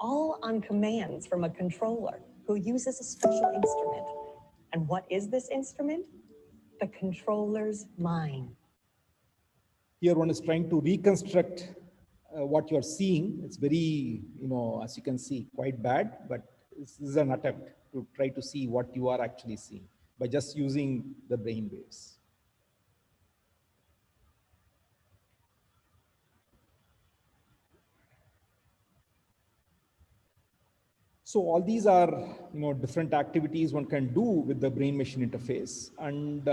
all on commands from a controller who uses a special instrument. And what is this instrument? The controller's mind. Here one is trying to reconstruct what you're seeing. It's very, as you can see, quite bad, but this is an attempt to try to see what you are actually seeing by just using the brain waves. So all these are, different activities one can do with the brain-machine interface. And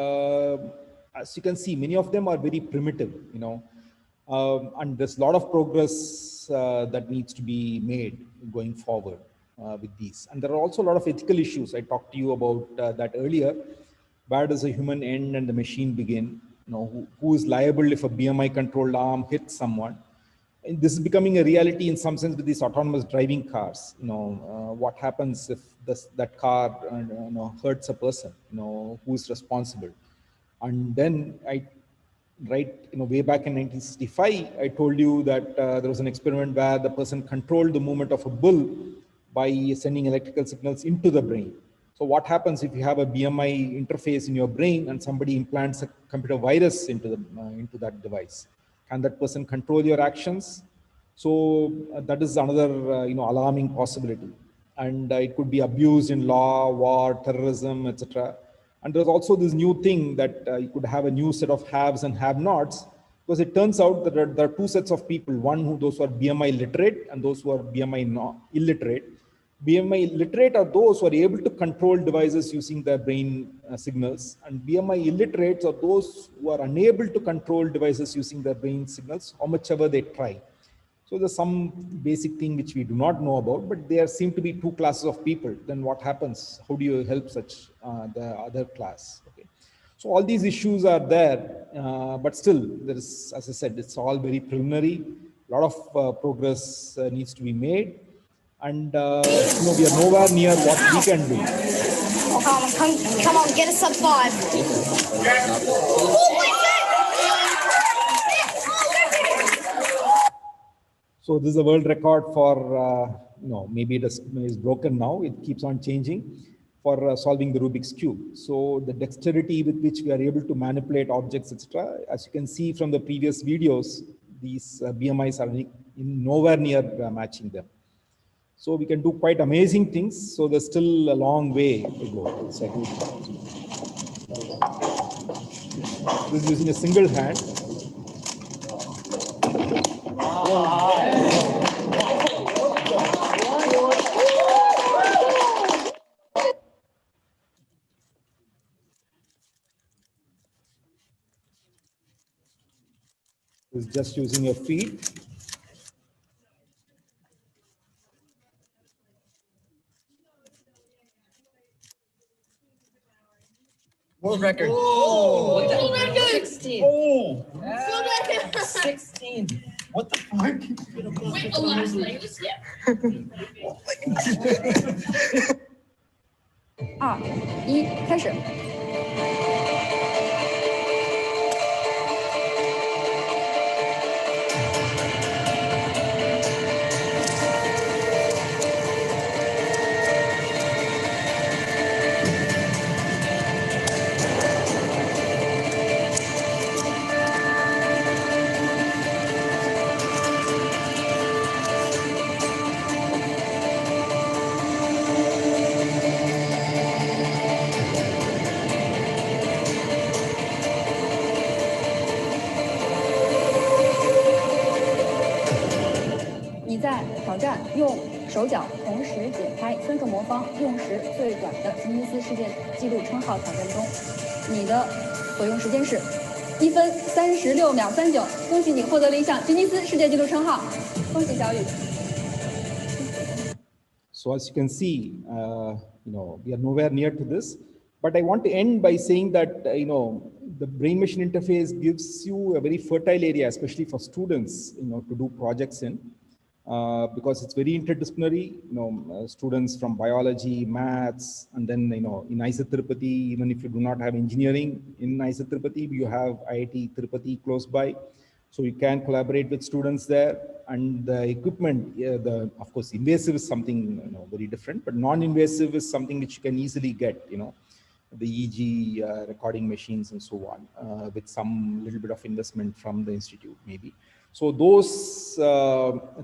as you can see, many of them are very primitive, and there's a lot of progress that needs to be made going forward with these. And there are also a lot of ethical issues. I talked to you about that earlier. Where does a human end and the machine begin? Who is liable if a BMI-controlled arm hits someone? And this is becoming a reality in some sense with these autonomous driving cars. What happens if that car hurts a person? Who is responsible? And then way back in 1965, I told you that there was an experiment where the person controlled the movement of a bull by sending electrical signals into the brain. So what happens if you have a BMI interface in your brain and somebody implants a computer virus into that device? Can that person control your actions? So that is another alarming possibility. And it could be abused in law, war, terrorism, etc. And there's also this new thing that you could have a new set of haves and have-nots, because it turns out that there are two sets of people. One, those who are BMI literate and those who are BMI illiterate. BMI literate are those who are able to control devices using their brain signals, and BMI illiterates are those who are unable to control devices using their brain signals, how much ever they try. So there's some basic thing which we do not know about, but there seem to be two classes of people. Then what happens? How do you help such the other class? Okay. So all these issues are there, but still there is, as I said, it's all very preliminary. A lot of progress needs to be made. And we are nowhere near what we can do. Oh, come on, get a sub 5. So this is a world record for, maybe it is broken now. It keeps on changing for solving the Rubik's Cube. So the dexterity with which we are able to manipulate objects, etc. As you can see from the previous videos, these BMIs are nowhere near matching them. So we can do quite amazing things. So there's still a long way to go. This is using a single hand. It's just using your feet. World record. Oh. What the- World record. 16. Oh. Yeah. 16. What the fuck? Wait, oh, last latest? Yeah. 2、1，开始。你在挑战用手脚同时解开3个魔方，用时最短的吉尼斯世界纪录称号挑战中，你的所用时间是1分36秒39。恭喜你获得了一项吉尼斯世界纪录称号，恭喜小雨。So as you can see, we are nowhere near to this. But I want to end by saying that the brain-machine interface gives you a very fertile area, especially for students, to do projects in. Because it's very interdisciplinary, students from biology, maths, and then, in IISER Tirupati, even if you do not have engineering in IISER Tirupati, you have IIT Tirupati close by. So you can collaborate with students there, and the equipment, of course, invasive is something very different, but non-invasive is something which you can easily get, the EEG recording machines and so on, with some little bit of investment from the institute, maybe. So those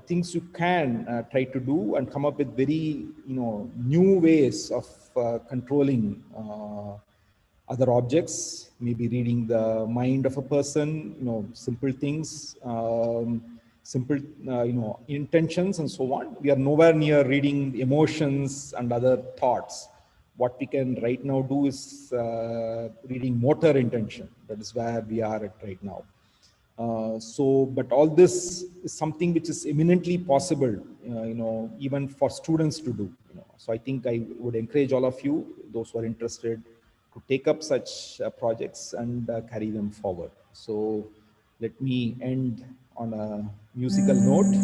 things you can try to do and come up with very, new ways of controlling other objects, maybe reading the mind of a person, simple things, simple, intentions and so on. We are nowhere near reading emotions and other thoughts. What we can right now do is reading motor intention. That is where we are at right now. But all this is something which is eminently possible, even for students to do. So I think I would encourage all of you, those who are interested, to take up such projects and carry them forward. So let me end on a musical note.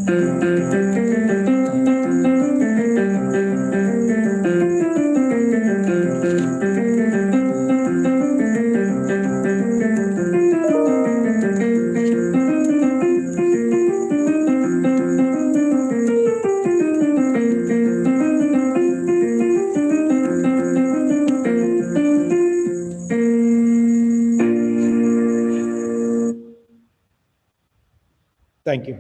Thank you.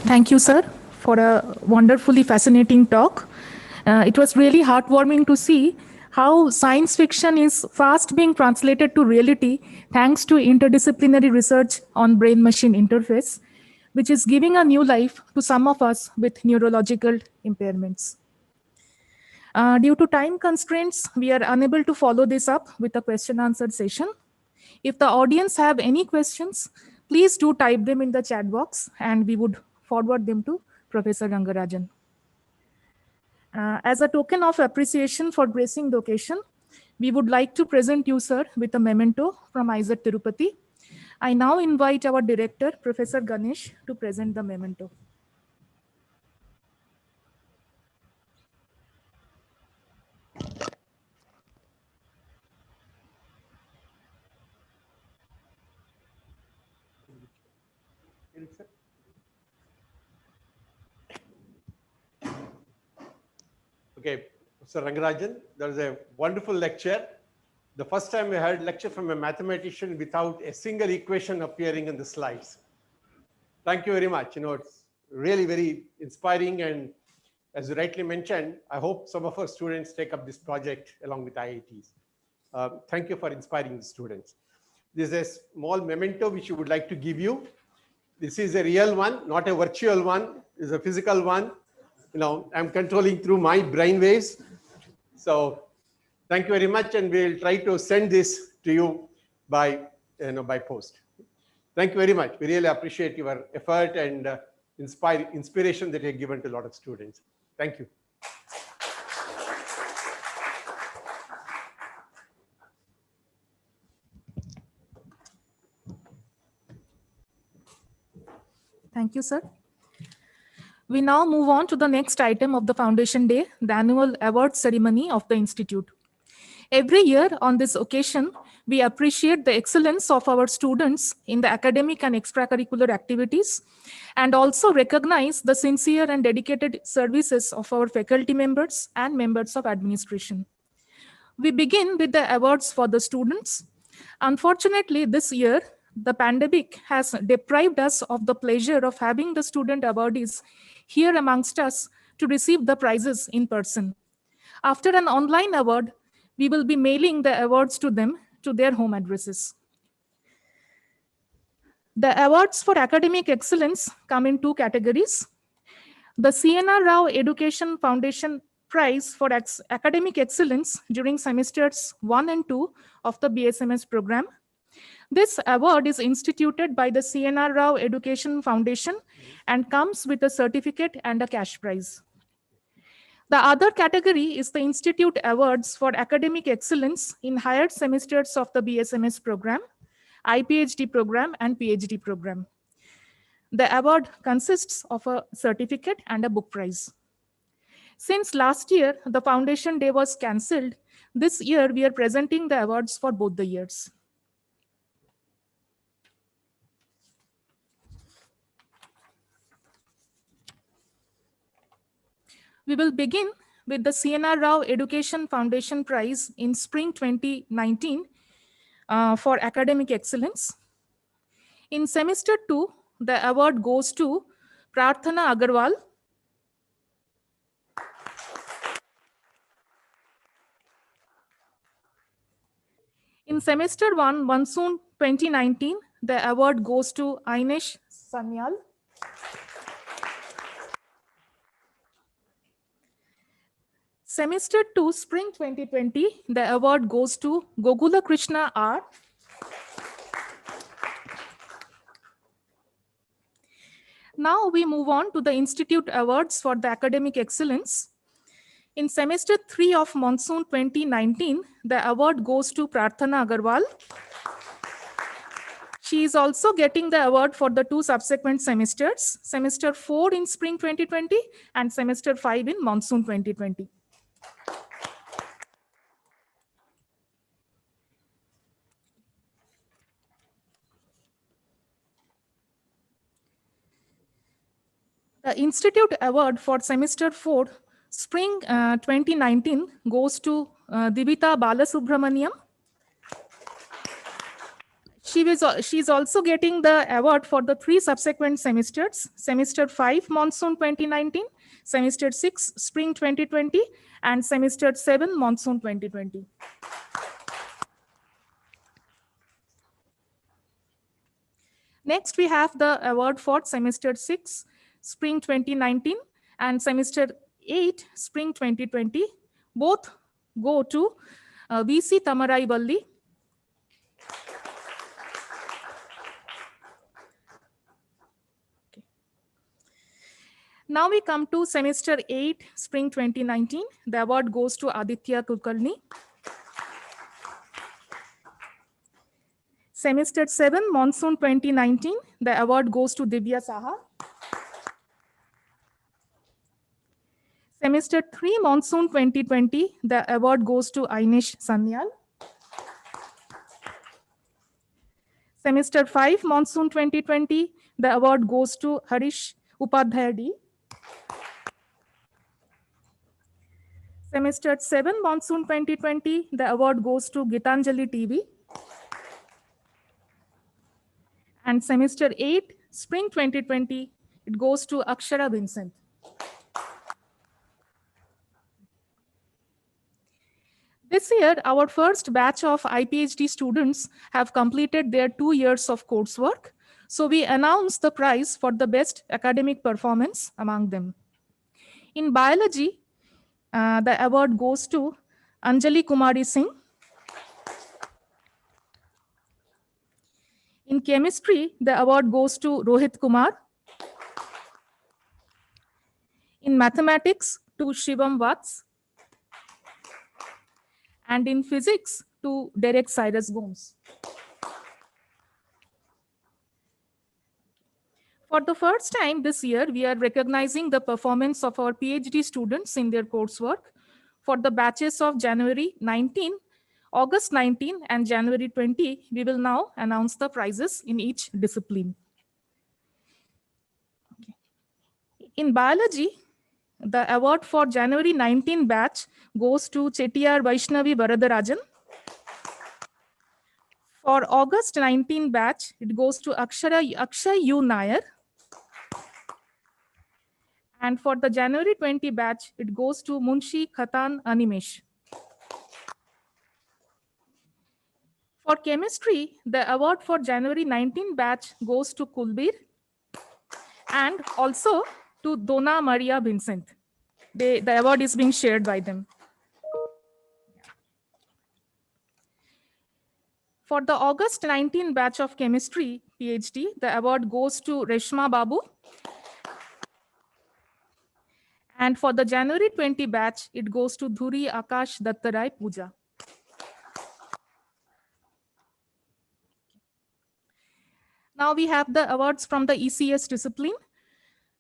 Thank you, sir, for a wonderfully fascinating talk. It was really heartwarming to see how science fiction is fast being translated to reality thanks to interdisciplinary research on brain-machine interface, which is giving a new life to some of us with neurological impairments. Due to time constraints, we are unable to follow this up with a question-answer session. If the audience have any questions, please do type them in the chat box and we would forward them to Professor Rangarajan. As a token of appreciation for gracing the occasion, we would like to present you, sir, with a memento from IISER Tirupati. I now invite our director, Professor Ganesh, to present the memento. Okay, Professor Rangarajan, that was a wonderful lecture. The first time we heard lecture from a mathematician without a single equation appearing in the slides. Thank you very much. It's really very inspiring, and as you rightly mentioned, I hope some of our students take up this project along with IITs. Thank you for inspiring the students. This is a small memento which we would like to give you. This is a real one, not a virtual one. It's a physical one. You know, I'm controlling through my brain waves. So thank you very much, and we'll try to send this to you by post. Thank you very much. We really appreciate your effort and inspiration that you have given to a lot of students. Thank you. Thank you, sir. We now move on to the next item of the Foundation Day, the annual award ceremony of the Institute. Every year on this occasion, we appreciate the excellence of our students in the academic and extracurricular activities, and also recognize the sincere and dedicated services of our faculty members and members of administration. We begin with the awards for the students. Unfortunately, this year, the pandemic has deprived us of the pleasure of having the student awardees here amongst us to receive the prizes in person. After an online award, we will be mailing the awards to them to their home addresses. The awards for academic excellence come in two categories. The CNR Rao Education Foundation Prize for Academic Excellence during semesters 1 and 2 of the BSMS program. This award is instituted by the CNR Rao Education Foundation and comes with a certificate and a cash prize. The other category is the Institute Awards for Academic Excellence in higher semesters of the BSMS program, IPHD program, and PhD program. The award consists of a certificate and a book prize. Since last year, the Foundation Day was cancelled, this year we are presenting the awards for both the years. We will begin with the CNR Rao Education Foundation Prize in Spring 2019 for academic excellence. In semester 2, the award goes to Prarthana Agarwal. In semester 1, Monsoon 2019, the award goes to Ainesh Sanyal. Semester 2, Spring 2020, the award goes to Gogula Krishna R. Now we move on to the Institute Awards for the Academic Excellence. In semester 3 of Monsoon 2019, the award goes to Prarthana Agarwal. She is also getting the award for the 2 subsequent semesters, semester 4 in Spring 2020 and semester 5 in Monsoon 2020. The Institute Award for Semester 4, Spring 2019 goes to Divita Balasubramaniam. She is also getting the award for the 3 subsequent semesters, Semester 5, Monsoon 2019, Semester 6, Spring 2020, and Semester 7, Monsoon 2020. Next, we have the award for Semester 6, Spring 2019, and Semester 8, Spring 2020. Both go to VC Tamarai Balli. Now we come to Semester 8, Spring 2019. The award goes to Aditya Kulkarni. Semester 7, Monsoon 2019. The award goes to Divya Saha. Semester 3, Monsoon 2020, the award goes to Ainesh Sanyal. Semester 5, Monsoon 2020, the award goes to Harish Upadhyay D. Semester 7, Monsoon 2020, the award goes to Gitanjali TV. And semester 8, Spring 2020, it goes to Akshara Vincent. This year, our first batch of IPHD students have completed their 2 years of coursework. So we announced the prize for the best academic performance among them. In biology, the award goes to Anjali Kumari Singh. In chemistry, the award goes to Rohit Kumar. In mathematics, to Shivam Vats. And in physics, to Derek Cyrus Gomes. For the first time this year, we are recognizing the performance of our PhD students in their coursework. For the batches of January 19, August 19, and January 20, we will now announce the prizes in each discipline. In biology, the award for January 19 batch goes to Chettiar Vaishnavi Varadarajan. For August 19 batch, it goes to Akshay U. Nair. And for the January 20 batch, it goes to Munshi Khatan Animesh. For chemistry, the award for January 19 batch goes to Kulbir and also to Donna Maria Vincent. The award is being shared by them. For the August 19 batch of chemistry PhD, the award goes to Reshma Babu. And for the January 20 batch, it goes to Dhuri Akash Dattarai Pooja. Now we have the awards from the ECS discipline.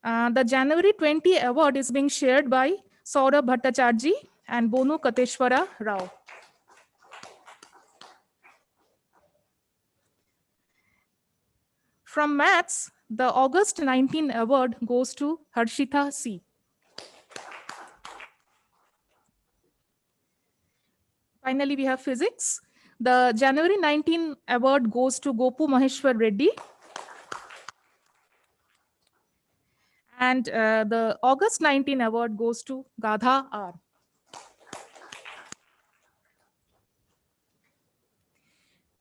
The January 20 award is being shared by Saurabh Bhattacharjee and Bonu Kateshwara Rao. From maths, the August 19 award goes to Harshita C. Finally, we have physics. The January 19 award goes to Gopu Maheshwar Reddy. And the August 19 award goes to Gadha R.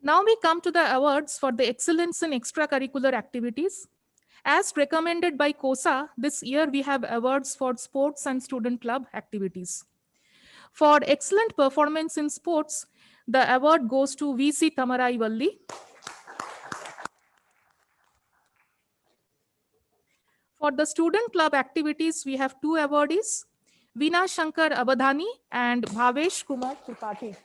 Now we come to the awards for the excellence in extracurricular activities. As recommended by COSA, this year we have awards for sports and student club activities. For excellent performance in sports, the award goes to VC Tamarai Valli. For the student club activities, we have 2 awardees, Veena Shankar Abadhani and Bhavesh Kumar Tripathi.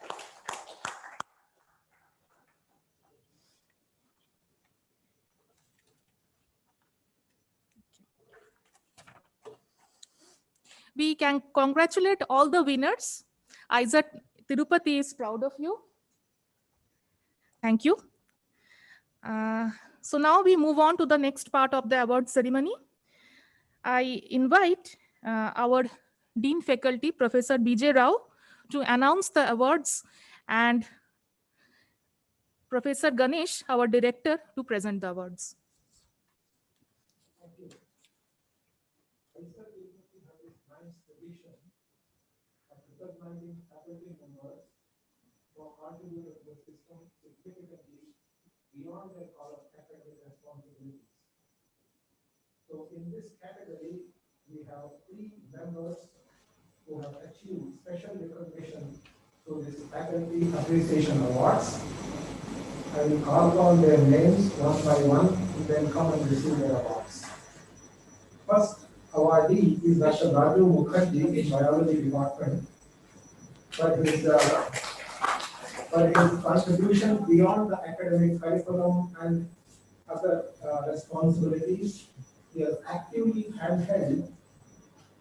We can congratulate all the winners. Isaac Tirupati is proud of you. Thank you. So now we move on to the next part of the award ceremony. I invite our Dean Faculty, Professor B.J. Rao, to announce the awards, and Professor Ganesh, our Director, to present the awards. Recognizing faculty members who have contributed to the system significantly beyond their call of academic responsibilities. So in this category, we have 3 members who have achieved special recognition through this Faculty Appreciation Awards. I will call down their names one by one and then come and receive their awards. First awardee is Dr. Raju Mukherjee in Biology Department. For his contribution beyond the academic curriculum and other responsibilities, he has actively handheld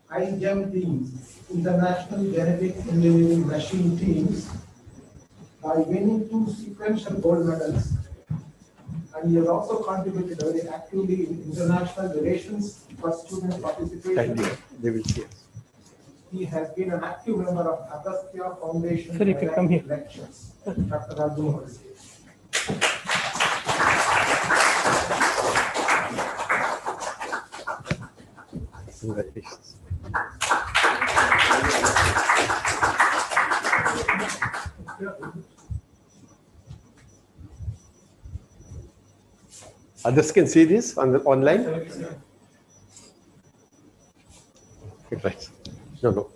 iGEM teams, International Genetic Engineering Machine teams, by winning 2 sequential gold medals. And he has also contributed very actively in international relations for student participation. They will see us. He has been an active member of Agastya Foundation Sir, you can come here. lectures. Dr. Raju Mukherjee. Congratulations. Others can see this on the online. Right. No.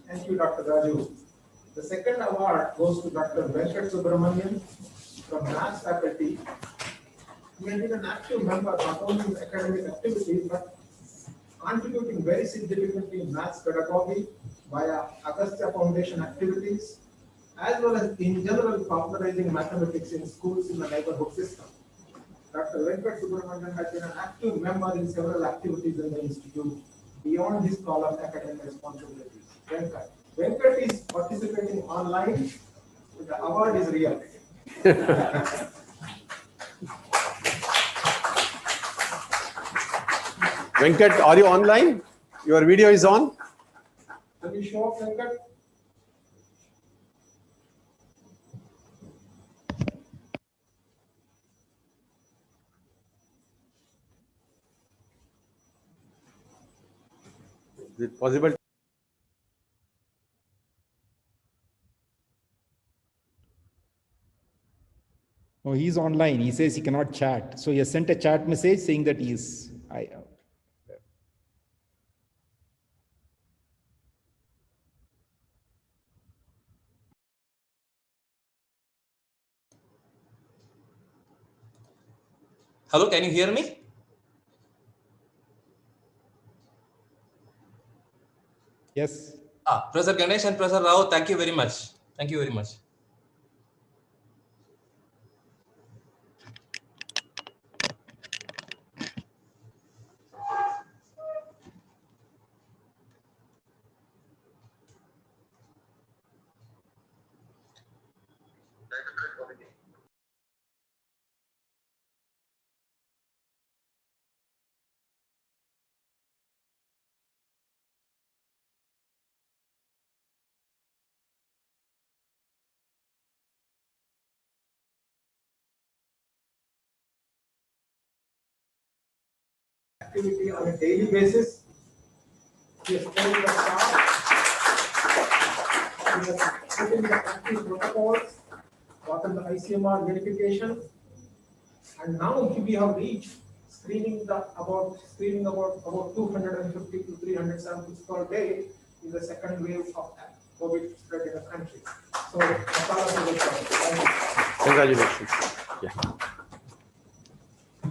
Thank you, Dr. Raju. The second award goes to Dr. Venkat Subramanian from Maths faculty. He has been an active member not only in academic activities but contributing very significantly in maths pedagogy via Agastya Foundation activities, as well as in general popularizing mathematics in schools in the neighborhood system. Dr. Venkat Subramanian has been an active member in several activities in the institute beyond his call of academic responsibilities. Venkat is participating online. The award is real. Venkat, are you online? Your video is on. Can you show up, Venkat? Is it possible? Oh, he's online. He says he cannot chat. So he has sent a chat message saying that he's. Hello, can you hear me? Yes. Professor Ganesh and Professor Rao, thank you very much. Thank you very much. Activity on a daily basis. He has trained the staff. He has put in the practice protocols, gotten the ICMR verification, and now we have reached screening about 250 to 300 samples per day in the second wave of COVID spread in the country. So, that's all of it. Congratulations. Yeah.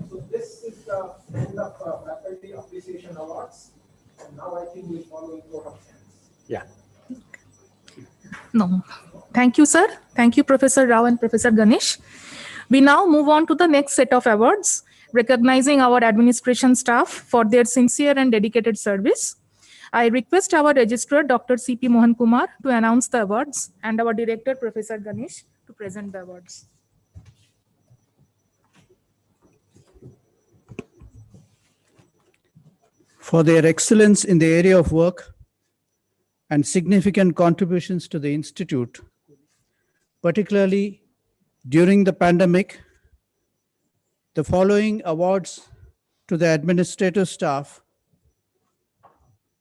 So this is the end of faculty appreciation awards, and now I think we follow in vote of thanks. Yeah. No. Thank you, sir. Thank you, Professor Rao and Professor Ganesh. We now move on to the next set of awards, recognizing our administration staff for their sincere and dedicated service. I request our registrar, Dr. C.P. Mohan Kumar, to announce the awards, and our director, Professor Ganesh, to present the awards. For their excellence in the area of work and significant contributions to the Institute, particularly during the pandemic, the following awards to the administrative staff,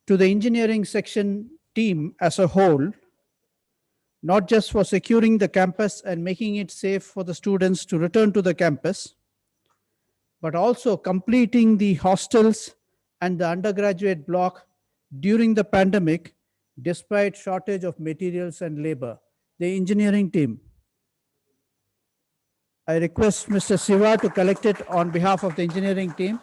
to the engineering section team as a whole, not just for securing the campus and making it safe for the students to return to the campus, but also completing the hostels and the undergraduate block during the pandemic, despite shortage of materials and labor. The engineering team. I request Mr. Siva to collect it on behalf of the engineering team.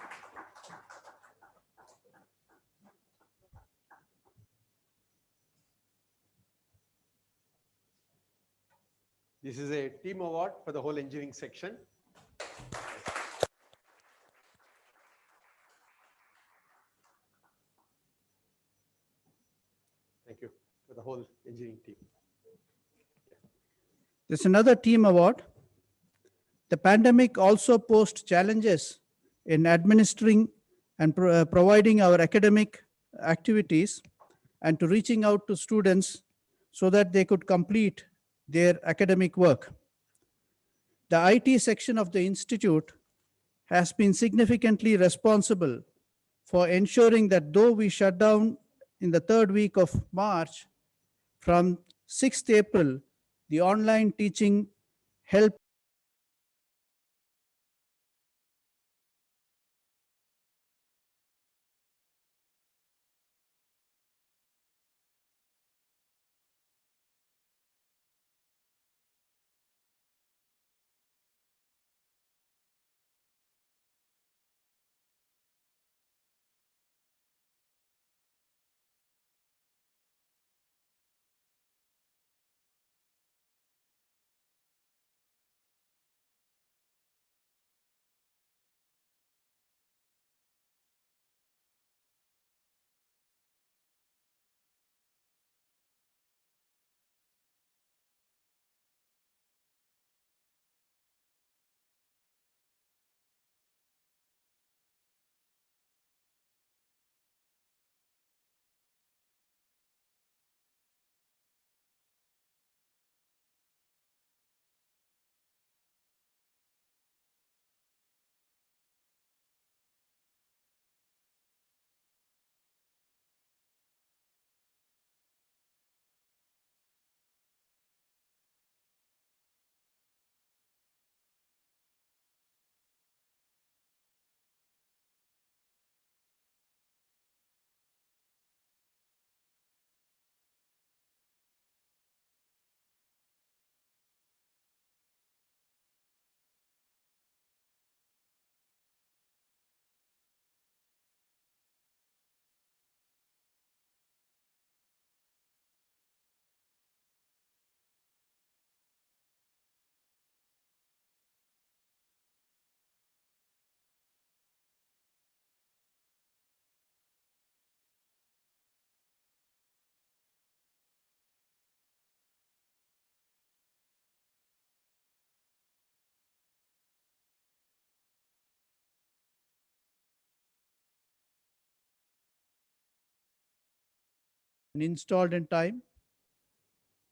This is a team award for the whole engineering section. Thank you for the whole engineering team. There's another team award. The pandemic also posed challenges in administering and providing our academic activities and to reaching out to students so that they could complete their academic work. The IT section of the Institute has been significantly responsible for ensuring that though we shut down in the third week of March, from 6th April, the online teaching help and installed in time,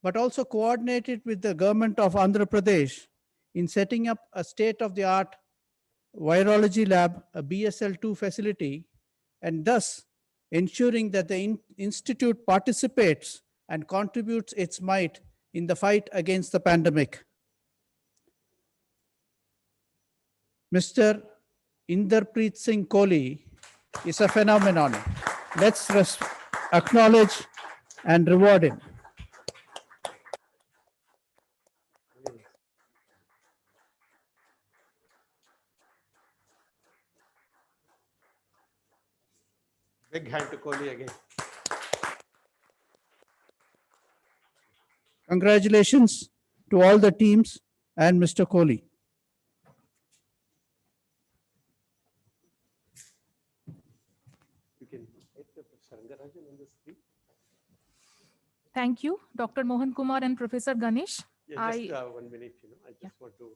but also coordinated with the government of Andhra Pradesh in setting up a state-of-the-art virology lab, a BSL-2 facility, and thus ensuring that the institute participates and contributes its might in the fight against the pandemic. Mr. Inderpreet Singh Kohli is a phenomenon. Let's acknowledge and reward him. Big hand to Kohli again. Congratulations to all the teams and Mr. Kohli. You can hit Professor Rangarajan on the screen. Thank you, Dr. Mohan Kumar and Professor Ganesh. Yeah, just 1 minute, I just want to.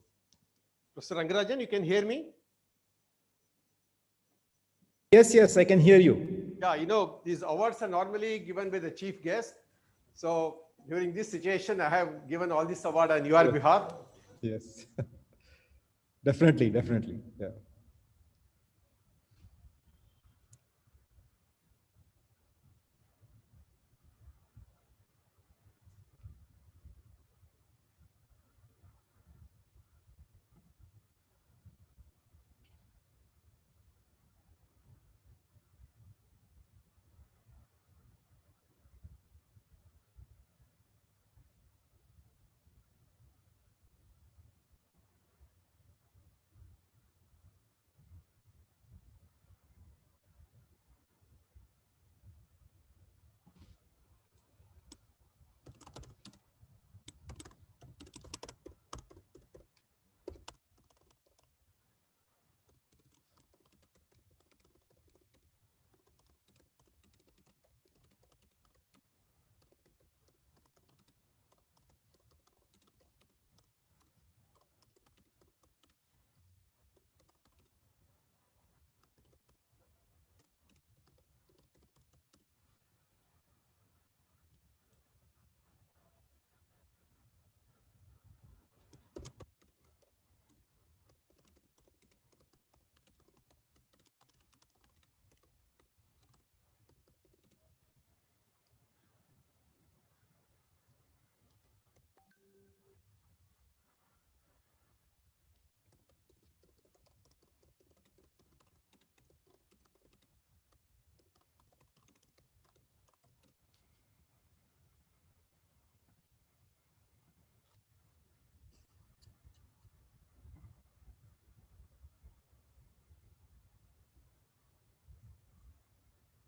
Professor Rangarajan, you can hear me? Yes, I can hear you. Yeah, these awards are normally given by the chief guest. So during this situation, I have given all this award on your behalf. Yes, definitely. Yeah.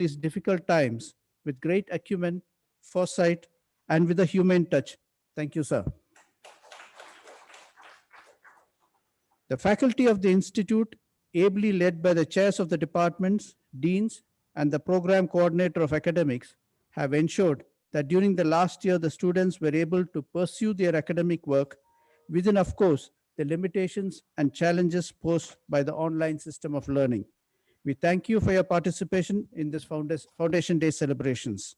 these difficult times with great acumen, foresight, and with a humane touch. Thank you, sir. The faculty of the Institute, ably led by the chairs of the departments, deans, and the program coordinator of academics, have ensured that during the last year, the students were able to pursue their academic work within, of course, the limitations and challenges posed by the online system of learning. We thank you for your participation in this Foundation Day celebrations.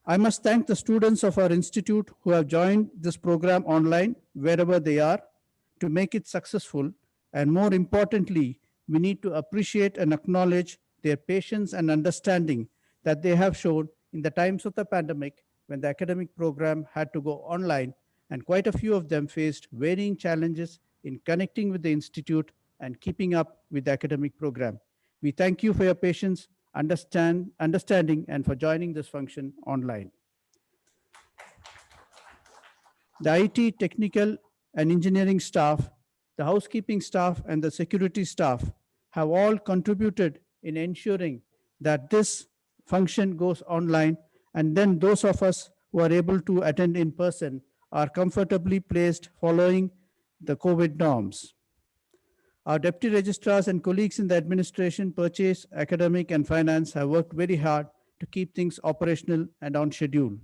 I must thank the students of our institute who have joined this program online wherever they are to make it successful. And more importantly, we need to appreciate and acknowledge their patience and understanding that they have shown in the times of the pandemic when the academic program had to go online, and quite a few of them faced varying challenges in connecting with the institute and keeping up with the academic program. We thank you for your patience, understanding, and for joining this function online. The IT, technical, and engineering staff, the housekeeping staff, and the security staff have all contributed in ensuring that this function goes online, and then those of us who are able to attend in person are comfortably placed following the COVID norms. Our deputy registrars and colleagues in the administration, purchase, academic, and finance have worked very hard to keep things operational and on schedule.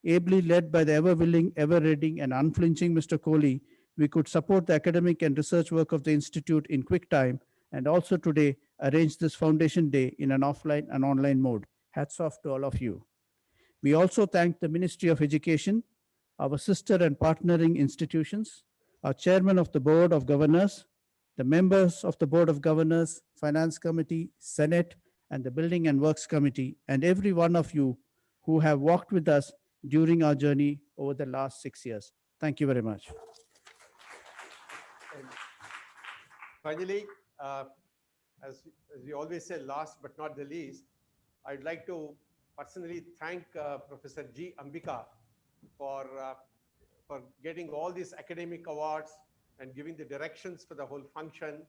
Ably led by the ever-willing, ever-ready, and unflinching Mr. Kohli, we could support the academic and research work of the Institute in quick time, and also today arrange this Foundation Day in an offline and online mode. Hats off to all of you. We also thank the Ministry of Education, our sister and partnering institutions, our chairman of the Board of Governors, the members of the Board of Governors, Finance Committee, Senate, and the Building and Works Committee, and every one of you who have walked with us during our journey over the last 6 years. Thank you very much. And finally, as we always say, last but not the least, I'd like to personally thank Professor G. Ambika for getting all these academic awards and giving the directions for the whole function,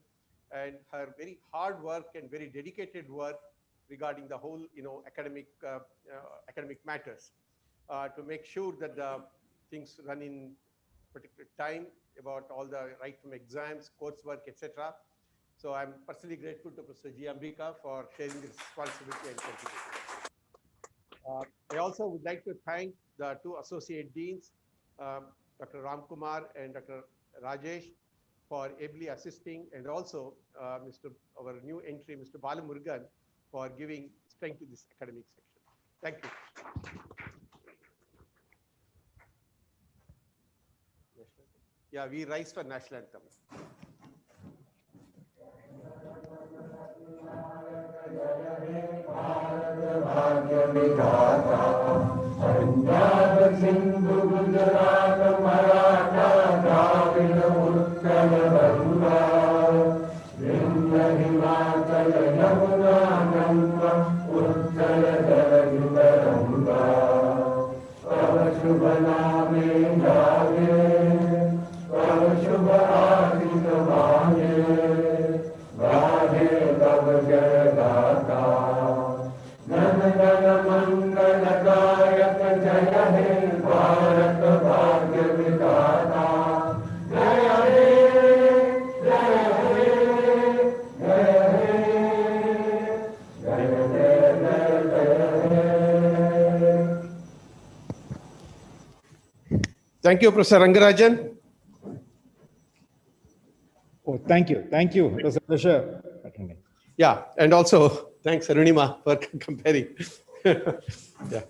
and her very hard work and very dedicated work regarding the whole, academic matters to make sure that the things run in particular time about all the right from exams, coursework, etc. So I'm personally grateful to Professor G. Ambika for sharing this responsibility and contribution. I also would like to thank the two associate deans, Dr. Ramkumar and Dr. Rajesh, for ably assisting, and also our new entry, Mr. Balamurugan, for giving strength to this academic section. Thank you. Yeah, we rise for national anthem. Punjab Sindhu Gujarat Maratha Dravida Utkal Ganga Vindhya Himachal Yamuna Ganga Utkal जलधि तरंगा तव शुभ नामे जागे तव शुभ आशिष मांगे गाहे तव जय गाथा जन गण मंगलदायक जय हे भारत भाग्य विधाता जय हे जय हे जय हे जय जय जय जय। Thank you, Professor Rangarajan. Oh, thank you. Thank you. It was a pleasure attending. Yeah, and also thanks, Arunima, for comparing. Yeah.